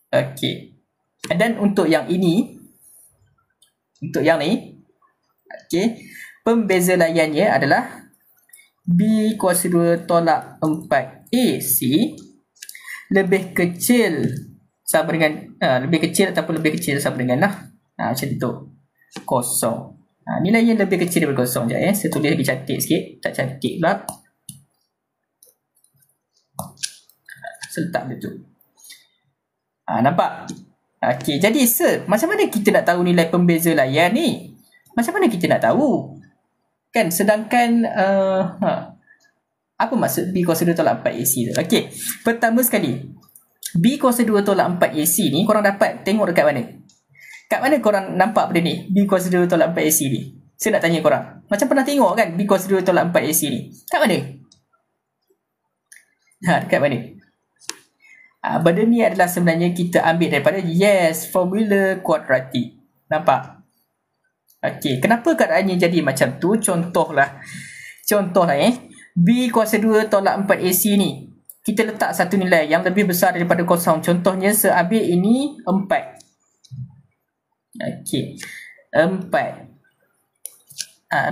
Okey. Dan untuk yang ini, untuk yang ni, okey, pembeza layannya adalah B kuasa 2 tolak 4 AC lebih kecil sama dengan lebih kecil ataupun lebih kecil sama dengan lah. Macam tu. Kosong. Nilai yang lebih kecil daripada kosong. Sekejap saya tulis lagi cantik sikit. Tak cantik pula. Seletak betul. Nampak? Okey, jadi macam mana kita nak tahu nilai pembeza layan ni? Macam mana kita nak tahu? Kan sedangkan apa maksud B kuasa 2 tolak 4 AC tu? Okey, pertama sekali B kuasa 2 tolak 4 AC ni korang dapat tengok dekat mana? Kat mana korang nampak benda ni? B kuasa 2 tolak 4 AC ni. Saya nak tanya korang. Macam pernah tengok kan B kuasa 2 tolak 4 AC ni? Kat mana? Dekat mana? Benda ni adalah sebenarnya kita ambil daripada formula kuadratik. Nampak? Okey, kenapa keadaannya jadi macam tu? Contohlah B kuasa 2 tolak 4 AC ni. Kita letak satu nilai yang lebih besar daripada kosong. Contohnya saya ambil ini 4. Okey. 4.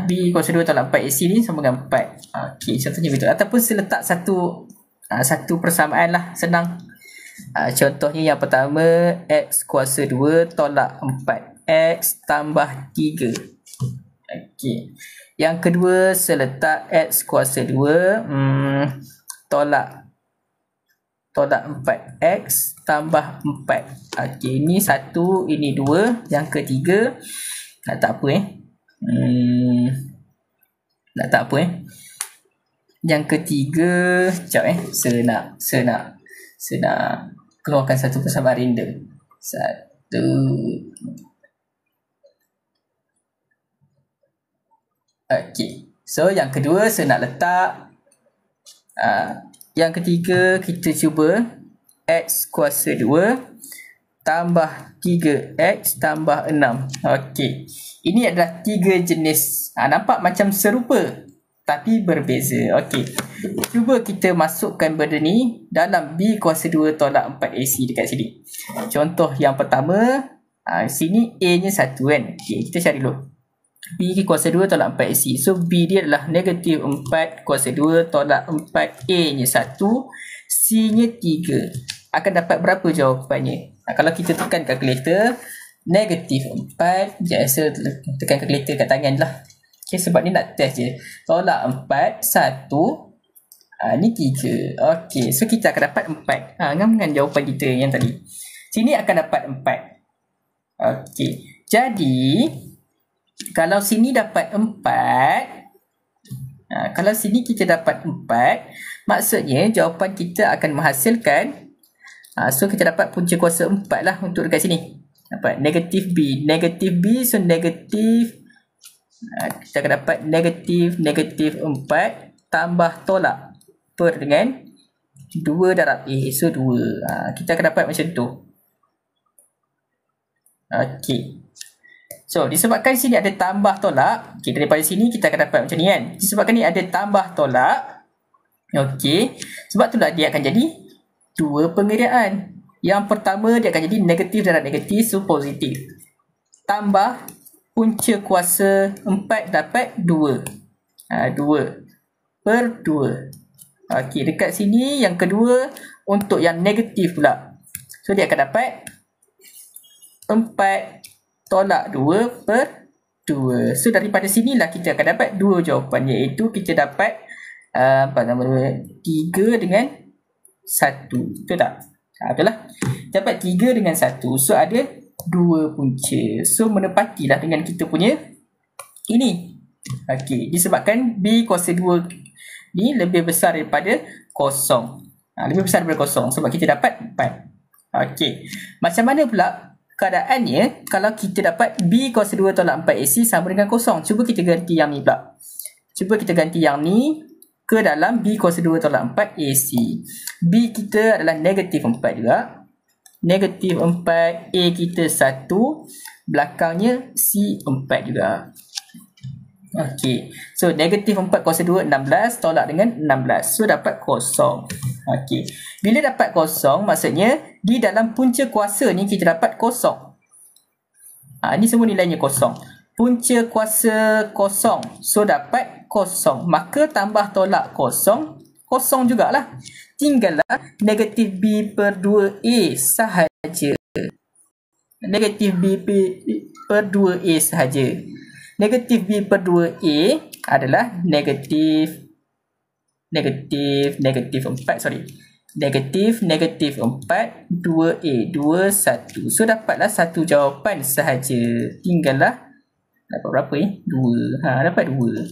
B kuasa 2 tolak 4 AC ni sama dengan 4. Okey, contohnya betul. Ataupun saya letak satu persamaan lah, senang. Contohnya yang pertama, X kuasa 2 tolak 4. X tambah 3. Okey. Yang kedua, saya letak X kuasa 2 tolak 4. X tambah 4. Okey, ini 1, ini 2. Yang ketiga, nak tak apa Yang ketiga, sekejap saya nak keluarkan satu persamaan random. Okey. So yang kedua saya nak letak yang ketiga kita cuba X kuasa 2 tambah 3X tambah 6. Okey. Ini adalah 3 jenis. Nampak macam serupa tapi berbeza. Okey. Cuba kita masukkan benda ni dalam B kuasa 2 tolak 4 AC dekat sini. Contoh yang pertama, sini A-nya 1 kan. Okey, kita cari dulu. B kuasa 2 tolak 4 AC. So B dia adalah negatif 4 kuasa 2 tolak 4. A-nya 1, C-nya 3. Akan dapat berapa jawapannya? Kalau kita tekan kalkulator, negatif 4. Saya tekan kalkulator kat tangan lah. Okay, sebab ni nak test je. Tolak 4, 1. Ni 3. Okay, so kita akan dapat 4. Dengan jawapan kita yang tadi. Sini akan dapat 4. Okay, jadi kalau sini dapat 4, kalau sini kita dapat 4, maksudnya jawapan kita akan menghasilkan, so kita dapat punca kuasa 4 lah untuk dekat sini. Dapat negatif B. Negatif B, so negatif, kita akan dapat negatif 4 tambah tolak per dengan 2 darab A, so 2. Kita akan dapat macam tu. Okey. So, disebabkan sini ada tambah tolak, okay, daripada sini kita akan dapat macam ni kan. Disebabkan ni ada tambah tolak, okey, sebab itulah dia akan jadi 2 pengerjaan. Yang pertama dia akan jadi negatif darab negatif, so positif. Tambah punca kuasa 4 dapat 2. 2 per 2. Okey, dekat sini yang kedua untuk yang negatif pula. So, dia akan dapat 4 tolak 2 per 2. So daripada sinilah kita akan dapat 2 jawapan, iaitu kita dapat 3 dengan 1. Betul tak? Betul lah. Dapat 3 dengan 1. So ada 2 punca. So menepatilah dengan kita punya ini. Okey, disebabkan B kuasa 2 ni lebih besar daripada kosong. Lebih besar daripada kosong sebab kita dapat 4. Okey. Macam mana pula keadaannya kalau kita dapat B kuasa 2 tolak 4AC sama dengan kosong. Cuba kita ganti yang ni pula. Cuba kita ganti yang ni ke dalam B kuasa 2 tolak 4AC. B kita adalah negatif 4 juga. Negatif 4, A kita 1. Belakangnya C 4 juga. Okey. So, negatif 4 kuasa 2, 16. Tolak dengan 16. So, dapat kosong. Okey. Bila dapat kosong, maksudnya di dalam punca kuasa ni kita dapat kosong. Ni semua nilainya kosong. Punca kuasa kosong. So, dapat kosong. Maka tambah tolak kosong, kosong jugalah. Tinggallah negatif B per 2A sahaja. Negatif B per 2A sahaja. Negatif B per 2A adalah negatif 4, sorry. Negatif 4, 2A, 2, 1. So, dapatlah satu jawapan sahaja. Tinggallah dapat berapa ni? 2. Dapat 2.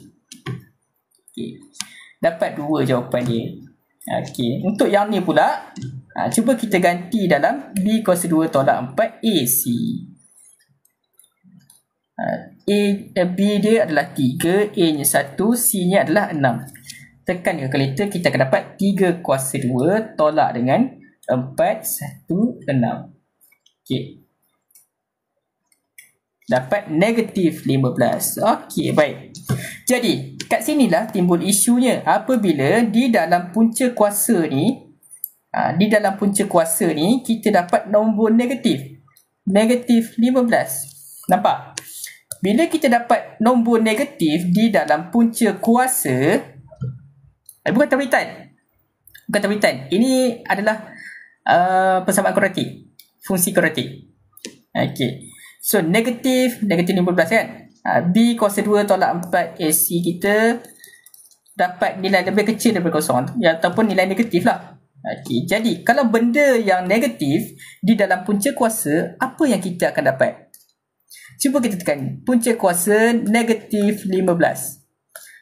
Okay. Dapat 2 jawapan dia. Okay. Untuk yang ni pula, cuba kita ganti dalam B kuasa 2 tolak 4 AC. B dia adalah 3, A nya 1, C nya adalah 6. Tekan kalkulator, kita akan dapat 3 kuasa 2 tolak dengan 4, 1, 6. Okay. Dapat negatif 15. Okey, baik. Jadi, kat sinilah timbul isunya. Apabila di dalam punca kuasa ni, kita dapat nombor negatif. Negatif 15. Nampak? Bila kita dapat nombor negatif di dalam punca kuasa, bukan tabitan. Ini adalah persamaan kuadratik. Fungsi kuadratik. Okey. So, negatif 15 kan? B kuasa 2 tolak 4 AC kita dapat nilai lebih kecil daripada kosong. Ataupun nilai negatif lah. Okay. Jadi, kalau benda yang negatif di dalam punca kuasa, apa yang kita akan dapat? Cuba kita tekan. Punca kuasa negatif 15.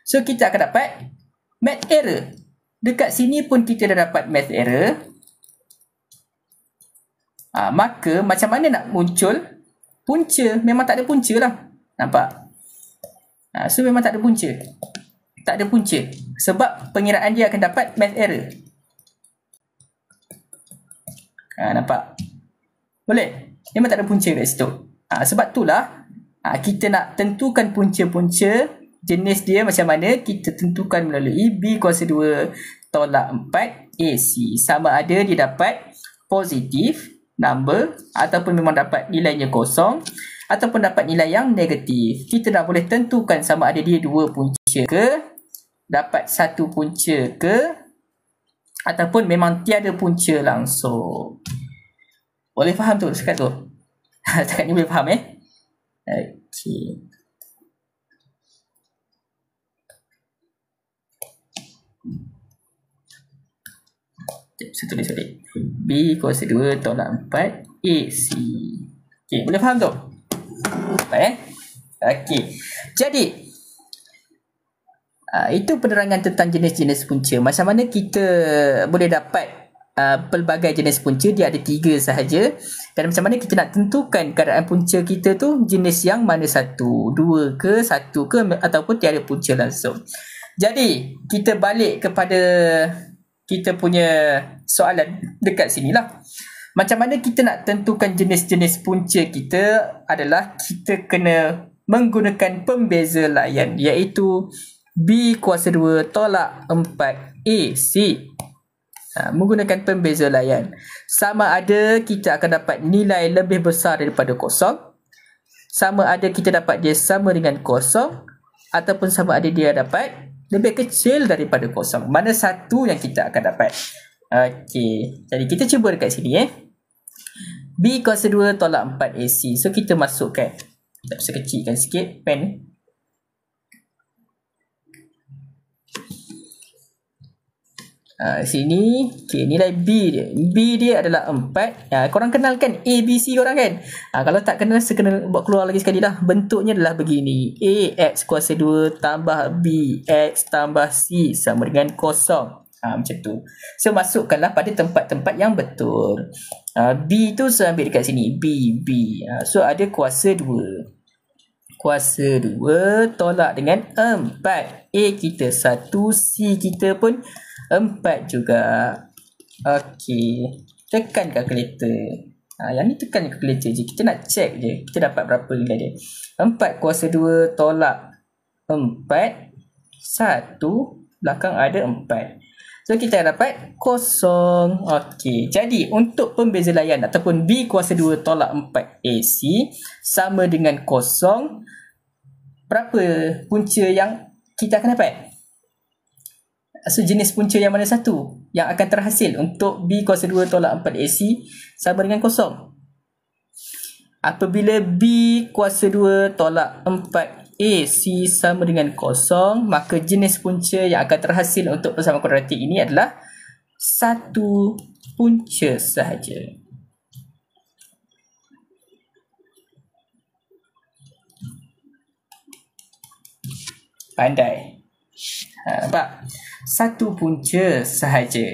So, kita akan dapat math error. Dekat sini pun kita dah dapat math error. Maka, macam mana nak muncul punca? Memang tak ada punca lah. Nampak? So, memang tak ada punca. Tak ada punca. Sebab pengiraan dia akan dapat math error. Nampak? Boleh? Memang tak ada punca kat situ. Sebab itulah kita nak tentukan punca-punca jenis dia macam mana. Kita tentukan melalui B kuasa 2 tolak 4 AC. Sama ada dia dapat positif number ataupun memang dapat nilainya kosong ataupun dapat nilai yang negatif. Kita dah boleh tentukan sama ada dia 2 punca ke, dapat 1 punca ke, ataupun memang tiada punca langsung. Boleh faham tu sekat tu? Sekat ni boleh faham Okey. Saya tulis balik. B kuasa 2 tolak 4 AC. Okey, boleh faham tu? Baik Okey. Jadi itu penerangan tentang jenis-jenis punca. Macam mana kita boleh dapat pelbagai jenis punca. Dia ada 3 sahaja. Dan macam mana kita nak tentukan keadaan punca kita tu jenis yang mana satu, 2 ke, 1 ke, ataupun tiada punca langsung. Jadi kita balik kepada kita punya soalan dekat sinilah. Macam mana kita nak tentukan jenis-jenis punca kita adalah kita kena menggunakan pembeza layan, iaitu B kuasa 2 tolak 4 AC. Menggunakan pembeza layan. Sama ada kita akan dapat nilai lebih besar daripada kosong, sama ada kita dapat dia sama dengan kosong, ataupun sama ada dia dapat lebih kecil daripada kosong. Mana satu yang kita akan dapat. Okey. Jadi kita cuba dekat sini B kuasa 2 tolak 4 AC. So kita masukkan. Kita bisa kecilkan sikit pen. Sini. Okay, nilai B dia. B dia adalah 4. Korang kenal kan A, B, C korang kan? Kalau tak kenal, saya kena buat keluar lagi sekali lah. Bentuknya adalah begini. A X kuasa 2 tambah B X tambah C sama dengan kosong. Macam tu. So, masukkanlah pada tempat-tempat yang betul. B tu saya ambil dekat sini. B. So ada kuasa 2. Kuasa 2 tolak dengan 4. A kita 1, C kita pun 4 juga. Okey. Tekan kalkulator. Yang ni tekan kalkulator je. Kita nak check je. Kita dapat berapa nilai dia. 4 kuasa 2 tolak 4. 1. Belakang ada 4. So kita dapat kosong. Okey. Jadi untuk pembeza layan ataupun B kuasa 2 tolak 4 AC sama dengan kosong. Berapa punca yang kita akan dapat? So jenis punca yang mana satu yang akan terhasil untuk B kuasa 2 tolak 4 AC sama dengan kosong? Apabila B kuasa 2 tolak 4 AC sama dengan kosong, maka jenis punca yang akan terhasil untuk persamaan kuadratik ini adalah satu punca sahaja. Pandai. Nampak? Satu punca sahaja.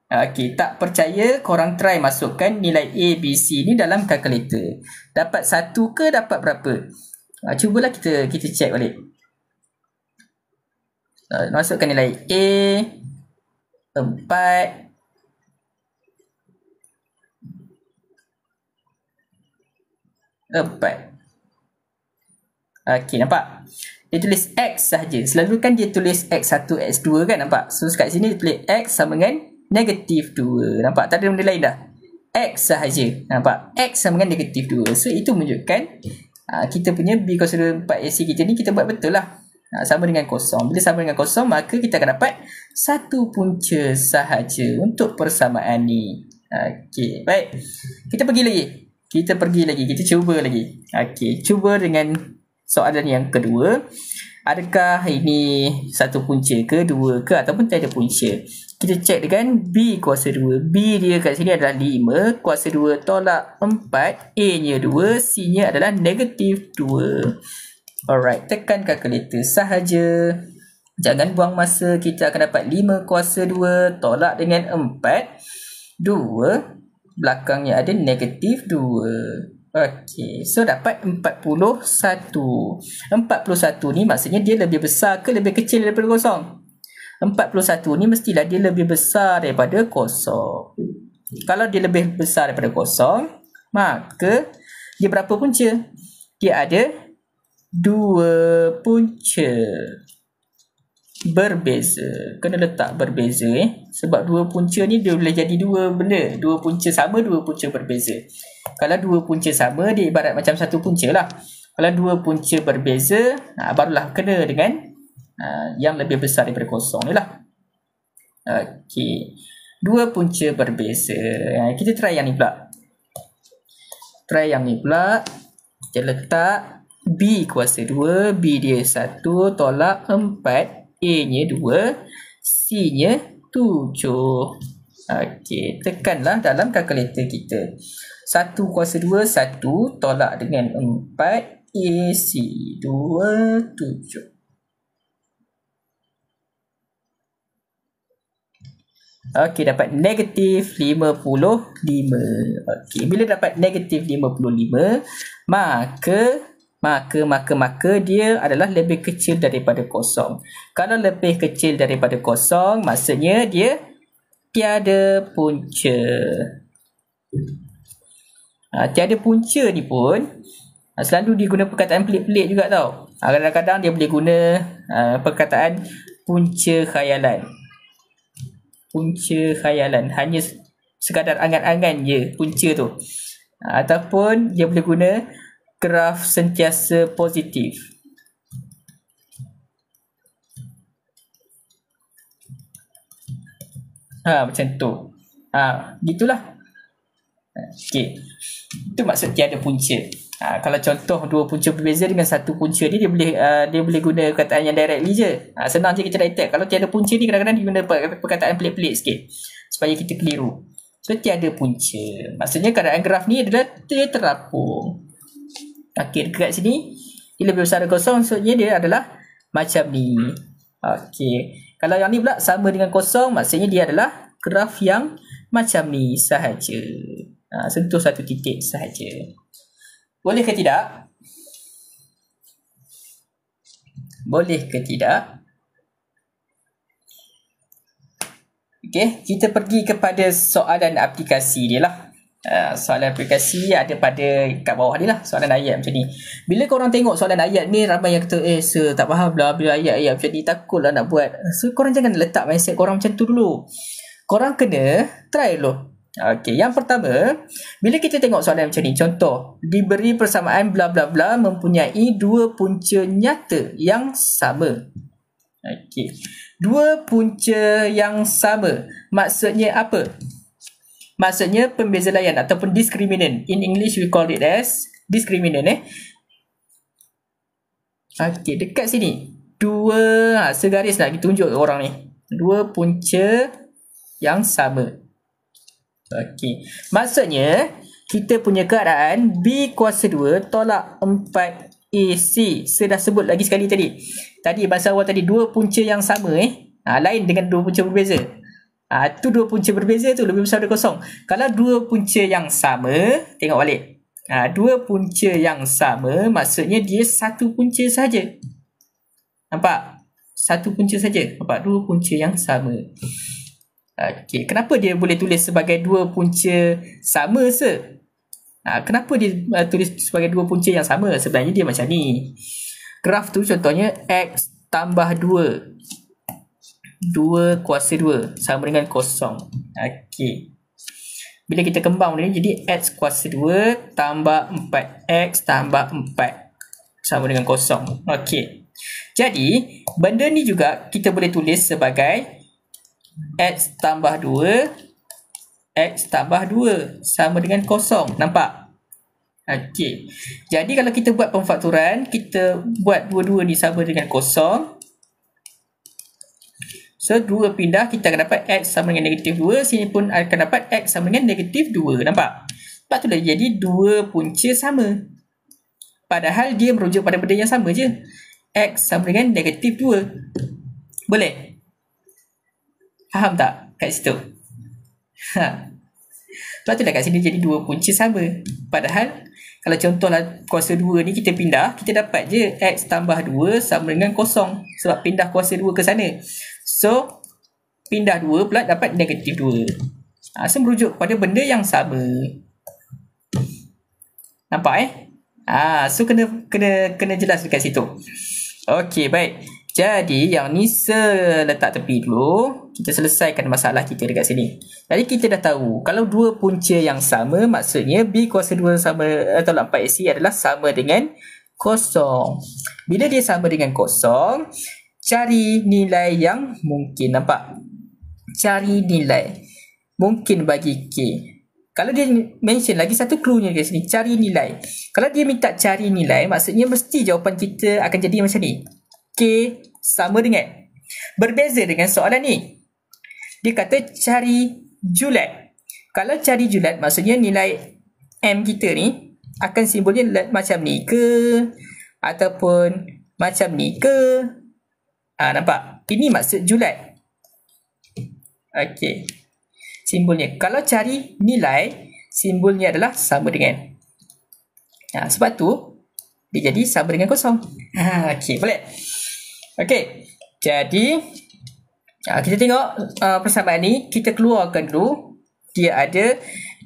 Okey, tak percaya korang try masukkan nilai A, B, C ni dalam kalkulator. Dapat 1 ke dapat berapa? Cubalah kita check balik. Masukkan nilai A 4. Okey, nampak? Dia tulis X sahaja. Selalu kan dia tulis X1, X2 kan, nampak? So kat sini dia tulis X sama dengan -2. Nampak? Tak ada benda lain dah. X sahaja. Nampak? X sama dengan -2. So itu menunjukkan kita punya B kuasa 4 AC kita ni kita buat betul lah. Sama dengan kosong. Bila sama dengan kosong, maka kita akan dapat satu punca sahaja untuk persamaan ni. Okey, baik. Kita pergi lagi. Kita cuba lagi. Okey, cuba dengan soalan yang kedua. Adakah ini satu punca ke, dua ke, ataupun tiada punca? Kita cek dengan B kuasa 2. B dia kat sini adalah 5. Kuasa 2 tolak 4. A nya 2. C nya adalah -2. Alright. Tekan kalkulator sahaja. Jangan buang masa. Kita akan dapat 5 kuasa 2 tolak dengan 4. 2. Belakangnya ada -2. Okey. So dapat 41. 41 ni maksudnya dia lebih besar ke lebih kecil daripada kosong? 41 ni mestilah dia lebih besar daripada kosong. Kalau dia lebih besar daripada kosong, maka dia berapa punca? Dia ada 2 punca. Berbeza. Kena letak berbeza sebab 2 punca ni dia boleh jadi 2 benda. 2 punca sama, 2 punca berbeza. Kalau 2 punca sama, dia ibarat macam satu punca lah. Kalau 2 punca berbeza, barulah kena dengan yang lebih besar daripada kosong ni lah. Okey. 2 punca berbeza. Kita try yang ni pula. Kita letak B kuasa 2. B dia 1 tolak 4. A nya 2. C nya 7. Okey. Tekanlah dalam kalkulator kita. 1 kuasa 2. 1 tolak dengan 4. AC 2. 7. Okey, dapat -55. Okey, bila dapat -55, maka dia adalah lebih kecil daripada kosong. Kalau lebih kecil daripada kosong, maksudnya dia tiada punca. Tiada punca ni pun selalu diguna perkataan pelik-pelik juga tau. Kadang-kadang dia boleh guna perkataan punca khayalan. Punca khayalan, hanya sekadar angan-angan je punca tu. Ataupun dia boleh guna graf sentiasa positif. Macam tu. Gitulah. Okey. Itu maksud tiada punca. Kalau contoh 2 punca berbeza dengan satu punca ni, dia boleh guna perkataan yang directly je. Senang je kita detect. Kalau tiada punca ni kadang-kadang dia guna perkataan pelik-pelik sikit supaya kita keliru. So tiada punca. Maksudnya keadaan graf ni adalah dia terapung. Okey, dekat sini dia lebih besar dari kosong, maksudnya dia adalah macam ni. Okey. Kalau yang ni pula sama dengan kosong, maksudnya dia adalah graf yang macam ni sahaja. Sentuh satu titik sahaja. Boleh ke tidak? Boleh ke tidak? Okey, kita pergi kepada soalan aplikasi dia lah. Soalan aplikasi ada pada kat bawah ni lah, soalan ayat macam ni. Bila korang tengok soalan ayat ni, ramai yang kata sir tak faham lah bila ayat-ayat macam ni, takutlah nak buat. So korang jangan letak mindset korang macam tu dulu. Korang kena try dulu. Okey, yang pertama, bila kita tengok soalan macam ni, contoh, diberi persamaan bla bla bla mempunyai dua punca nyata yang sama. Okey, dua punca yang sama maksudnya apa? Maksudnya pembeza layan ataupun discriminant. In English we call it as discriminant. Okey, dekat sini dua, segaris nak tunjuk ke orang ni. Dua punca yang sama. Okey, maksudnya kita punya keadaan B kuasa 2 tolak 4AC. Saya dah sebut lagi sekali tadi. Tadi bahasa awal tadi dua punca yang sama lain dengan dua punca berbeza. Tu dua punca berbeza tu lebih besar dari kosong. Kalau dua punca yang sama, tengok balik. Dua punca yang sama maksudnya dia satu punca saja. Nampak? Satu punca saja. Nampak? Dua punca yang sama. Okey, kenapa dia boleh tulis sebagai dua punca sama se? Kenapa dia tulis sebagai dua punca yang sama? Sebenarnya dia macam ni. Graf tu contohnya X tambah 2. 2 kuasa 2 sama dengan kosong. Okey. Bila kita kembang ni jadi X kuasa 2 tambah 4X tambah 4 sama dengan kosong. Okey. Jadi, benda ni juga kita boleh tulis sebagai X tambah 2 X tambah 2 sama dengan kosong. Nampak? Okey. Jadi kalau kita buat pemfakturan, kita buat dua-dua ni sama dengan kosong. So, 2 pindah, kita akan dapat X sama dengan negatif 2. Sini pun akan dapat X sama dengan negatif 2. Nampak? Sebab tu dah jadi dua punca sama. Padahal dia merujuk pada benda yang sama je. X sama dengan negatif 2. Boleh? Faham tak kat situ? Sebab tu dah kat sini jadi dua punca sama. Padahal, kalau contohlah kuasa 2 ni kita pindah, kita dapat je X tambah 2 sama dengan kosong. Sebab pindah kuasa 2 ke sana. So, pindah 2 pula dapat negatif 2. So, merujuk pada benda yang sama. Nampak so, kena jelas dekat situ. Okey, baik. Jadi, yang ni letak tepi dulu. Kita selesaikan masalah kita dekat sini. Jadi, kita dah tahu. Kalau dua punca yang sama, maksudnya B kuasa 2 sama atau 4AC adalah sama dengan kosong. Bila dia sama dengan kosong, cari nilai yang mungkin. Nampak? Cari nilai mungkin bagi K. Kalau dia mention lagi satu clue-nya kat sini, cari nilai. Kalau dia minta cari nilai, maksudnya mesti jawapan kita akan jadi macam ni. K sama dengan. Berbeza dengan soalan ni. Dia kata cari julat. Kalau cari julat, maksudnya nilai M kita ni akan simbolnya macam ni ke? Ataupun macam ni ke? Nampak? Ini maksud julat. Okey. Simbolnya. Kalau cari nilai, simbolnya adalah sama dengan. Sebab tu, dia jadi sama dengan kosong. Okey, boleh? Okey. Jadi, kita tengok persamaan ni. Kita keluarkan dulu. Dia ada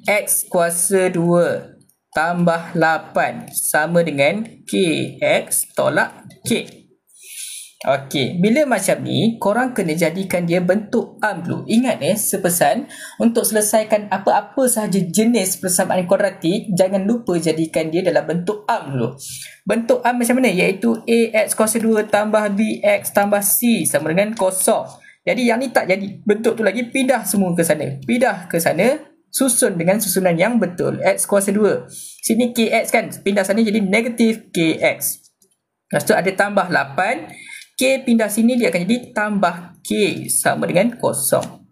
X kuasa 2 tambah 8 sama dengan KX tolak K. Okey, bila macam ni, korang kena jadikan dia bentuk arm dulu. Ingat sepesan, untuk selesaikan apa-apa sahaja jenis persamaan kuadratik, jangan lupa jadikan dia dalam bentuk arm dulu. Bentuk arm macam mana? Iaitu AX kuasa 2 tambah BX tambah C sama dengan kosong. Jadi yang ni tak jadi bentuk tu lagi, pindah semua ke sana. Pindah ke sana, susun dengan susunan yang betul. X kuasa 2. Sini KX kan, pindah sana jadi negatif KX. Lepas tu ada tambah 8. K pindah sini dia akan jadi tambah K sama dengan kosong.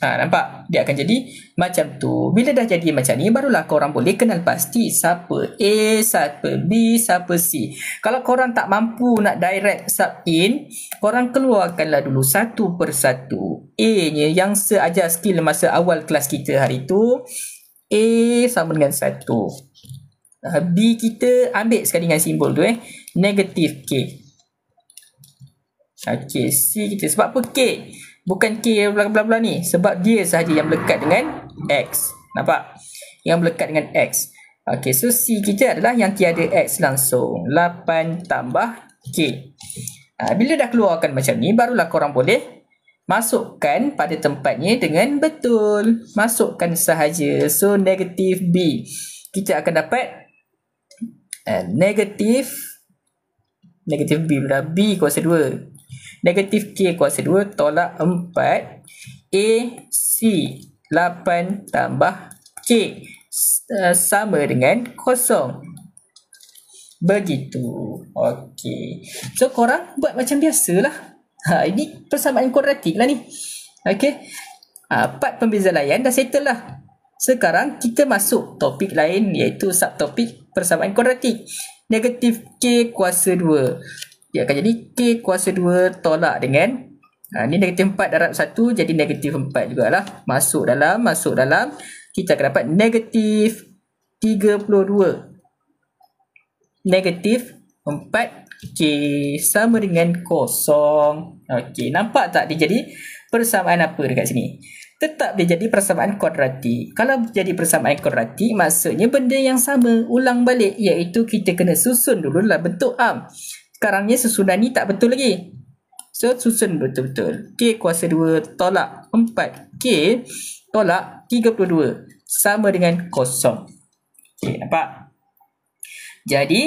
Nampak? Dia akan jadi macam tu. Bila dah jadi macam ni, barulah korang boleh kenal pasti siapa A, siapa B, siapa C. Kalau korang tak mampu nak direct sub in, korang keluarkanlah dulu satu persatu. A-nya yang seajar skill masa awal kelas kita hari tu, A sama dengan 1. B kita ambil sekali dengan simbol tu negatif K. Okay, C kita. Sebab apa K? Bukan K bla-bla-bla ni. Sebab dia sahaja yang melekat dengan X. Nampak? Yang melekat dengan X. Okay, so C kita adalah yang tiada X langsung. 8 tambah K. Bila dah keluarkan macam ni, barulah korang boleh masukkan pada tempatnya dengan betul. Masukkan sahaja. So, negatif B. Kita akan dapat negatif B pula. B kuasa 2. Negatif K kuasa 2 tolak 4 A C 8 tambah K sama dengan 0. Begitu. Okey. So korang buat macam biasalah. Ini persamaan kuadratik lah ni. Okey. Part pembeza layan dah settle lah. Sekarang kita masuk topik lain, iaitu subtopik persamaan kuadratik. Negatif K kuasa 2. Dia akan jadi K kuasa 2 tolak dengan ni negatif 4 darab 1 jadi negatif 4 jugalah. Masuk dalam kita akan dapat negatif 32. Negatif 4 K sama dengan 0. Okey, nampak tak dia jadi persamaan apa dekat sini? Tetap dia jadi persamaan kuadratik. Kalau jadi persamaan kuadratik, maksudnya benda yang sama ulang balik, iaitu kita kena susun dulu dalam bentuk arm. Sekarangnya susunan ni tak betul lagi. So, susun betul-betul. K kuasa 2 tolak 4K tolak 32 sama dengan 0. Okay, nampak? Jadi,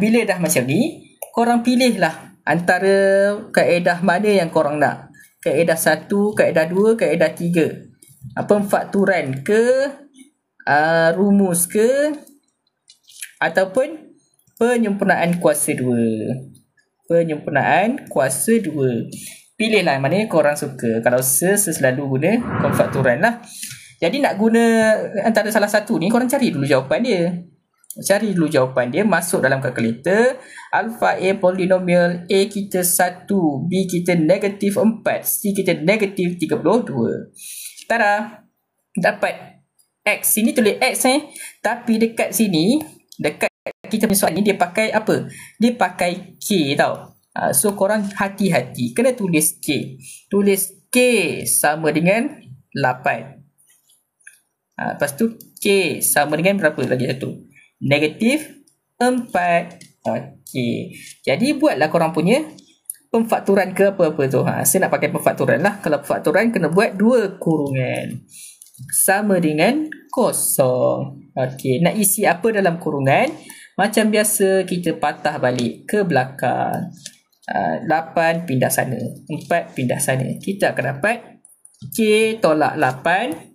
bila dah macam ni, korang pilihlah antara kaedah mana yang korang nak. Kaedah 1, kaedah 2, kaedah 3. Pemfakturan ke, rumus ke, ataupun penyempurnaan kuasa 2. Penyempurnaan kuasa 2. Pilihlah mana korang suka. Kalau selalu guna pemfakturan lah. Jadi nak guna antara salah satu ni, korang cari dulu jawapan dia. Masuk dalam kalkulator. Alpha A polinomial, A kita 1, B kita negatif 4, C kita negatif 32. Tada! Dapat X. Sini tulis X tapi dekat sini, dekat kita punya soalan ni dia pakai apa? Dia pakai K tau. So korang hati-hati. Kena tulis K. Tulis K sama dengan 8. Lepas tu K sama dengan berapa lagi satu? Negatif 4. Okey. Jadi buatlah korang punya pemfakturan ke apa-apa tu. Saya nak pakai pemfakturan lah. Kalau pemfakturan kena buat 2 kurungan. Sama dengan 0. Okey. Nak isi apa dalam kurungan? Macam biasa, kita patah balik ke belakang. 8 pindah sana. 4 pindah sana. Kita akan dapat K tolak 8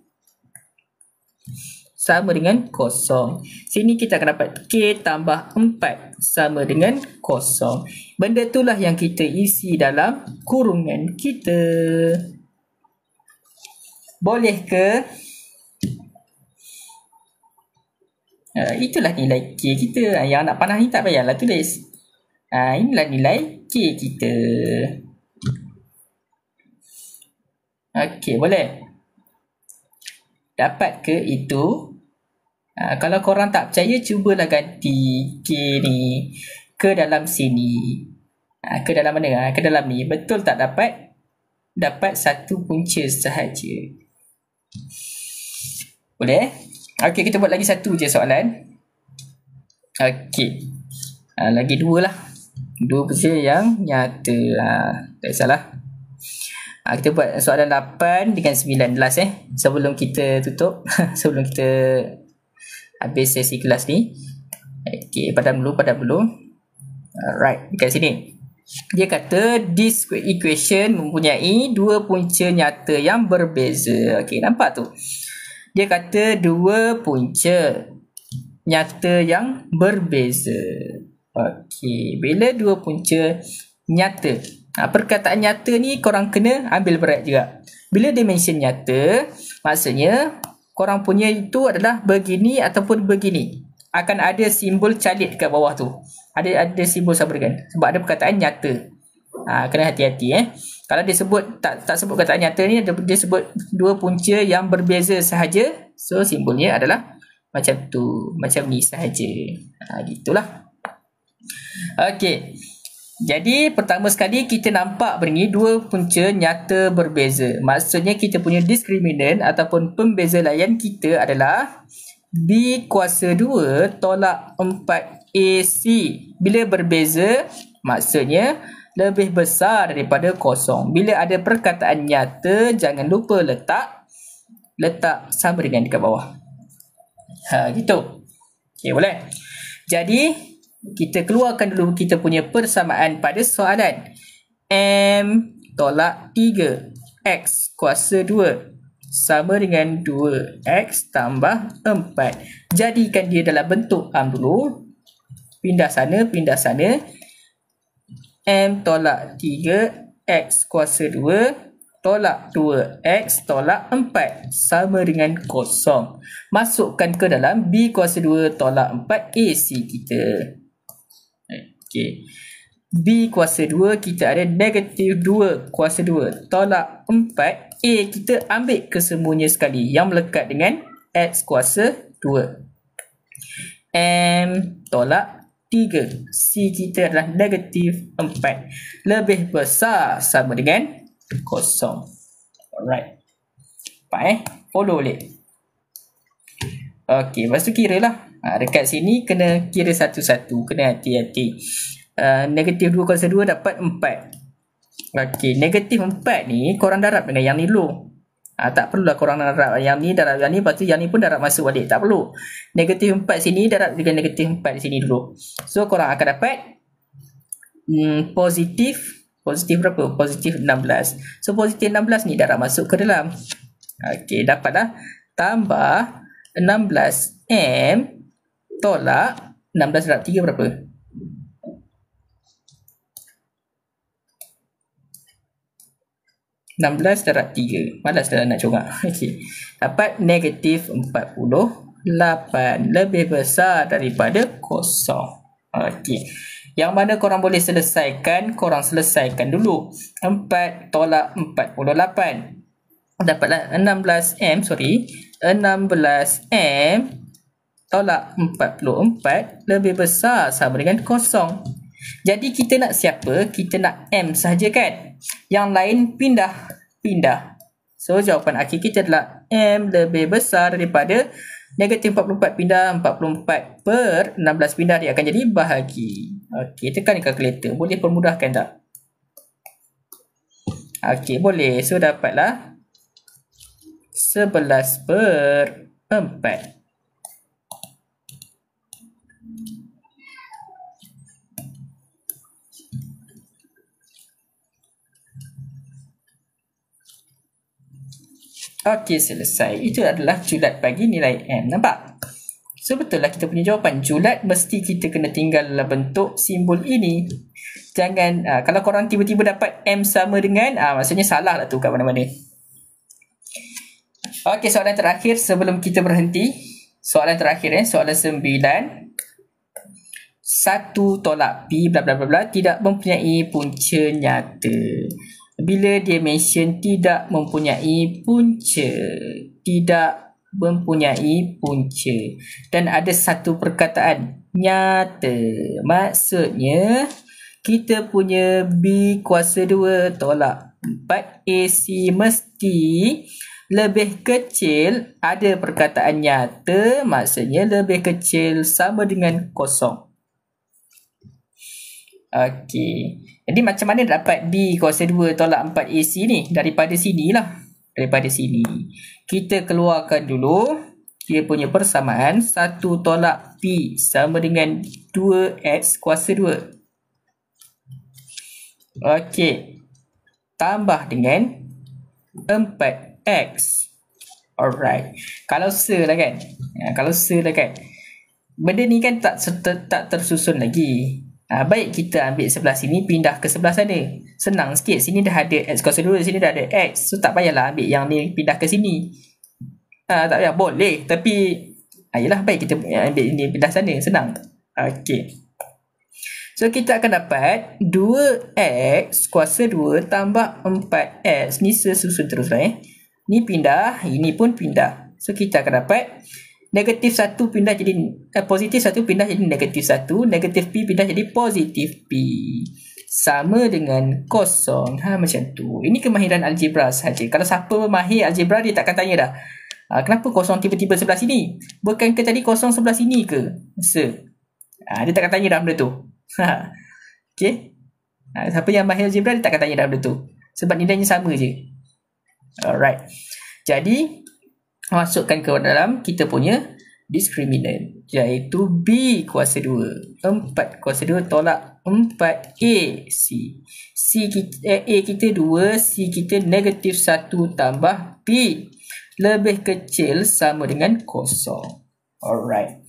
sama dengan 0. Sini kita akan dapat K tambah 4 sama dengan 0. Benda itulah yang kita isi dalam kurungan kita. Boleh ke? Itulah nilai K kita. Yang nak panah ni tak payahlah tulis. Inilah nilai K kita. Okey, boleh? Dapat ke itu? Kalau korang tak percaya, cubalah ganti K ni ke dalam sini. Ke dalam mana? Ke dalam ni. Betul tak dapat? Dapat satu punca sahaja. Boleh? Okey, kita buat lagi satu je soalan. Okey. Lagi 2 lah. 2 punca yang nyata. Tak salah. Kita buat soalan 8 dengan 19 sebelum kita tutup. Sebelum kita habis sesi kelas ni. Okey, padam dulu. Alright, dekat sini. Dia kata this equation mempunyai 2 punca nyata yang berbeza. Okey, nampak tu. Dia kata 2 punca nyata yang berbeza. Okey, bila 2 punca nyata, Perkataan nyata ni korang kena ambil berat juga. Bila dia mention nyata, maksudnya korang punya itu adalah begini ataupun begini. Akan ada simbol calit kat bawah tu. Ada simbol sama dengan. Sebab ada perkataan nyata. Kena hati-hati Kalau dia sebut tak sebut perkataan nyata ni, dia sebut dua punca yang berbeza sahaja. So simbolnya adalah macam tu, macam ni sahaja. Gitulah. Okey. Jadi pertama sekali kita nampak bunyi dua punca nyata berbeza. Maksudnya kita punya diskriminan ataupun pembeza layan kita adalah B kuasa 2 tolak 4AC. Bila berbeza, maksudnya lebih besar daripada kosong. Bila ada perkataan nyata, jangan lupa letak sama dengan dekat bawah. Gitu. Okey, boleh. Jadi kita keluarkan dulu kita punya persamaan pada soalan. M tolak 3 X kuasa 2 sama dengan 2X tambah 4. Jadikan dia dalam bentuk dulu. Pindah sana. M tolak 3 X kuasa 2 tolak 2X tolak 4 sama dengan kosong. Masukkan ke dalam B kuasa 2 tolak 4 AC kita. Okay. B kuasa 2 kita ada negatif 2 kuasa 2 tolak 4. A kita ambil kesemuanya sekali yang melekat dengan X kuasa 2. M tolak 3. C kita adalah negatif 4. Lebih besar sama dengan kosong. Alright. Follow boleh. Okey, lepas tu kira lah. Dekat sini kena kira satu-satu. Kena hati-hati. Negatif 2 kuasa 2 dapat 4. Okey, negatif 4 ni korang darab dengan yang ni dulu. Tak perlulah korang darab yang ni, darab yang ni, lepas tu yang ni pun darab masuk balik. Tak perlu. Negatif 4 sini darab dengan negatif 4 di sini dulu. So korang akan dapat positif berapa? Positif 16. So positif 16 ni darab masuk ke dalam. Okey, dapatlah tambah 16M tolak 16 darab 3 berapa? 16 darab 3. Malas dah nak corak. Okey. Dapat negatif 48. Lebih besar daripada kosong. Okey. Yang mana korang boleh selesaikan, korang selesaikan dulu. 4 tolak 48. Dapatlah 16M tolak 44 lebih besar sama dengan kosong. Jadi kita nak siapa? Kita nak M sahaja kan? Yang lain pindah. So jawapan akhir kita adalah M lebih besar daripada negatif 44 pindah 44 per 16 pindah, dia akan jadi bahagi. Okey, tekan kalkulator. Boleh permudahkan tak? Okey, boleh. So dapatlah 11 per 4. Okey, selesai. Itu adalah julat bagi nilai M. Nampak? So, betul lah kita punya jawapan. Julat mesti kita kena tinggal dalam bentuk simbol ini. Jangan, kalau korang tiba-tiba dapat M sama dengan, maksudnya salah lah tu kat mana-mana. Okey, soalan terakhir sebelum kita berhenti. Soalan terakhir soalan 9. 1 tolak P bla bla bla bla tidak mempunyai punca nyata. Bila dia mention tidak mempunyai punca, dan ada satu perkataan nyata, maksudnya kita punya B kuasa 2 tolak 4 AC mesti lebih kecil. Ada perkataan nyata, maksudnya lebih kecil sama dengan kosong. Okey. Jadi macam mana dapat B kuasa 2 tolak 4 AC ni? Daripada sini lah. Daripada sini. Kita keluarkan dulu dia punya persamaan. 1 tolak P sama dengan 2X kuasa 2. Okey. Tambah dengan 4X. Alright. Kalau se lah kan. Benda ni kan tak tersusun lagi. Baik, kita ambil sebelah sini, pindah ke sebelah sana. Senang sikit. Sini dah ada X kuasa 2, sini dah ada X. So, tak payahlah ambil yang ni pindah ke sini. Tak payah. Boleh. Tapi, yelah, baik kita ambil ini pindah sana. Senang. Okey. So, kita akan dapat 2X kuasa 2 tambah 4X. Ni sesusun terus lah. Ni pindah. Ini pun pindah. So, kita akan dapat negatif 1 pindah jadi positif 1 pindah jadi negatif 1. Negatif P pindah jadi positif P. Sama dengan kosong. Macam tu. Ini kemahiran algebra saja. Kalau siapa mahir algebra, dia takkan tanya dah. Kenapa kosong tiba-tiba sebelah sini? Bukankah tadi kosong sebelah sini ke? Dia takkan tanya dah benda tu. Okay. Siapa yang mahir algebra, dia takkan tanya dah benda tu. Sebab nilainya sama je. Alright. Jadi, masukkan ke dalam kita punya discriminant, iaitu B kuasa 2. 4 kuasa 2 tolak 4A C. A kita 2, C kita negatif 1 tambah B. Lebih kecil sama dengan kosong. Alright.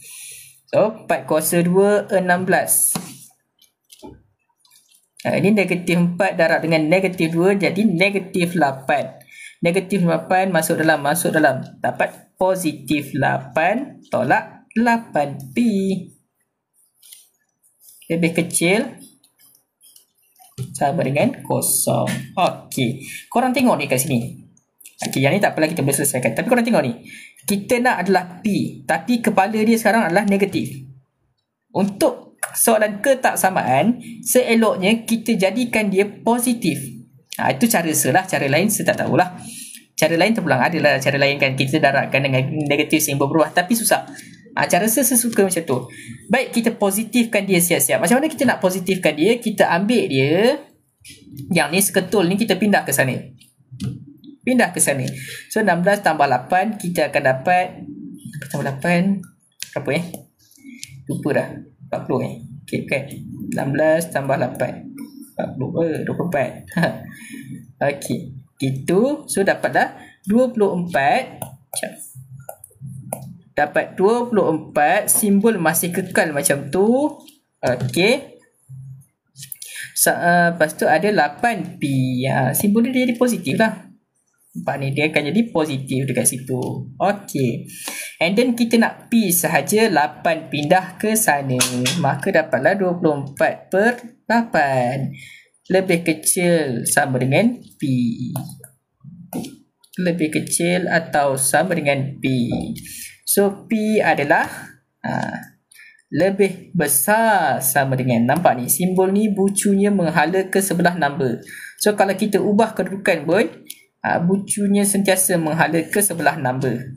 So, 4 kuasa 2, 16. Ini negatif 4 darab dengan negatif 2 jadi negatif 8. Negatif 8 masuk dalam. Dapat positif 8 tolak 8P. Lebih kecil sama dengan kosong. Okey. Korang tengok ni kat sini. Okey, yang ni tak apalah, kita boleh selesaikan. Tapi korang tengok ni. Kita nak adalah P. Tapi kepala dia sekarang adalah negatif. Untuk soalan ketaksamaan, seeloknya kita jadikan dia positif. Itu cara selah, cara lain saya tak tahulah. Cara lain terpulang, adalah cara lain kan, kita darabkan dengan negatif simbol berubah, tapi susah. Cara saya suka macam tu. Baik, kita positifkan dia siap-siap. Macam mana kita nak positifkan dia? Kita ambil dia, yang ni seketul ni kita pindah ke sana. So 16 tambah 8, kita akan dapat tambah 8 berapa lupa dah. 40 okay, kan? 16 tambah 8 24. Okey, itu. So dapatlah 24. Dapat 24, simbol masih kekal macam tu. Okey. Lepas tu ada 8P. Simbol dia jadi positif lah. Nampak ni, dia akan jadi positif dekat situ. Okey. And then kita nak P sahaja, 8 pindah ke sana. Maka dapatlah 24 per 8. Lebih kecil sama dengan P. Lebih kecil atau sama dengan P. So, P adalah lebih besar sama dengan. Nampak ni, simbol ni bucunya menghala ke sebelah number. So, kalau kita ubah kedudukan pun, bucunya sentiasa menghala ke sebelah number.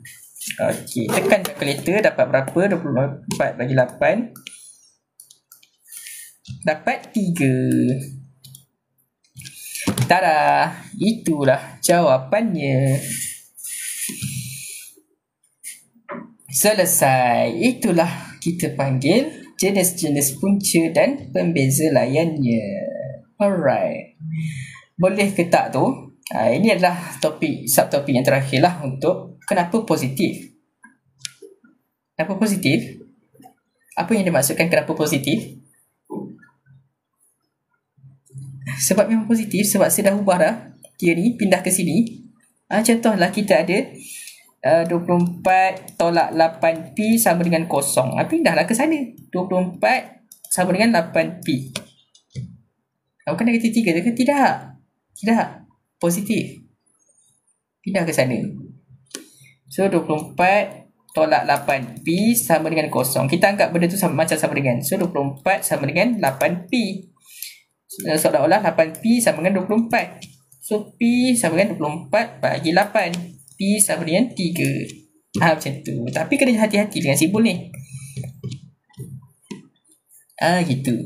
Okey, tekan kalkulator, dapat berapa? 24 bagi 8. Dapat 3. Tada, itulah jawapannya. Selesai. Itulah kita panggil jenis-jenis punca dan pembeza layannya. Alright. Boleh ke tak tu? Ini adalah subtopik yang terakhir lah untuk kenapa positif. Kenapa positif? Apa yang dimaksudkan kenapa positif? Sebab memang positif, sebab saya dah ubah dah dia ni, pindah ke sini. Contohlah kita ada 24 tolak 8P sama dengan kosong. Pindahlah ke sana. 24 sama dengan 8P. Bukan negatif 3 ke? Tidak. Positif. Pindah ke sana. So 24 tolak 8P sama dengan kosong. Kita anggap benda tu macam sama dengan. So 24 sama dengan 8P. Seolah-olah 8P sama dengan 24. So P sama dengan 24 bagi 8. P sama dengan 3. Macam tu. Tapi kena hati-hati dengan simbol ni. Gitu.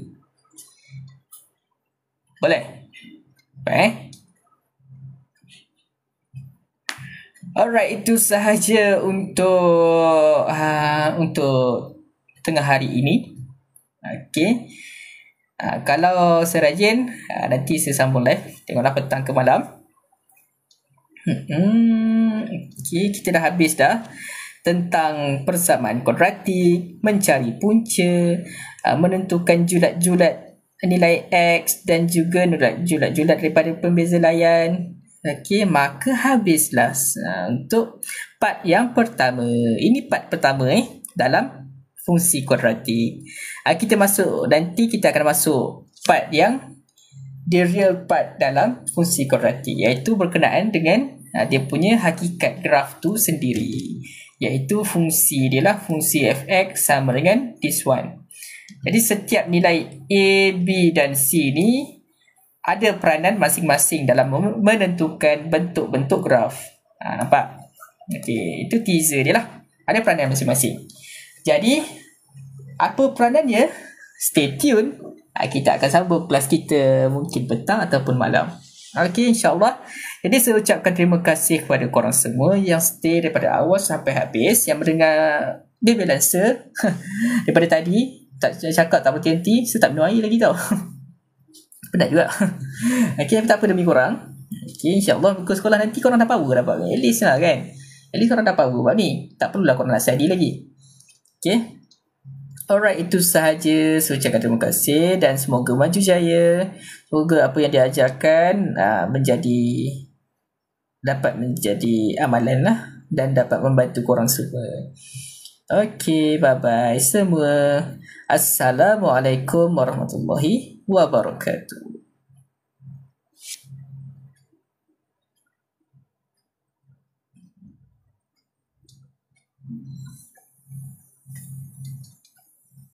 Boleh? Alright, itu sahaja untuk tengah hari ini. Okay. Kalau saya rajin, nanti saya sambung live. Tengoklah petang ke malam. Okay, kita dah habis dah. tentang persamaan kuadratik, mencari punca, menentukan julat-julat nilai X dan juga julat-julat daripada pembeza layan. Okey, maka habislah untuk part yang pertama. Ini part pertama dalam fungsi kuadratik. Kita masuk, nanti kita akan masuk part yang the real part dalam fungsi kuadratik, iaitu berkenaan dengan dia punya hakikat graf tu sendiri, iaitu fungsi dia lah, fungsi fx sama dengan this one. Jadi setiap nilai A, B dan C ni ada peranan masing-masing dalam menentukan bentuk-bentuk graf. Nampak? Okey, itu teaser dia lah. Ada peranan masing-masing. Jadi, apa peranannya? Stay tune. Kita akan sambung kelas kita mungkin petang ataupun malam. Okey, insyaAllah. Jadi, saya ucapkan terima kasih kepada korang semua yang stay daripada awal sampai habis, yang mendengar Baby Lancer daripada tadi. Tak cakap, tak berhenti. Saya tak minum air lagi tau. Penat juga. Okay, tak apa demi korang. Okay, insyaAllah buku sekolah nanti korang dah power dapat. At least lah kan. At least korang dah power buat ni. Tak perlulah korang nak study lagi. Okay. Alright, itu sahaja. So, ucapkan terima kasih dan semoga maju jaya. Semoga apa yang diajarkan dapat menjadi amalan lah dan dapat membantu korang semua. Okay, bye-bye semua. Assalamualaikum warahmatullahi wabarakatuh.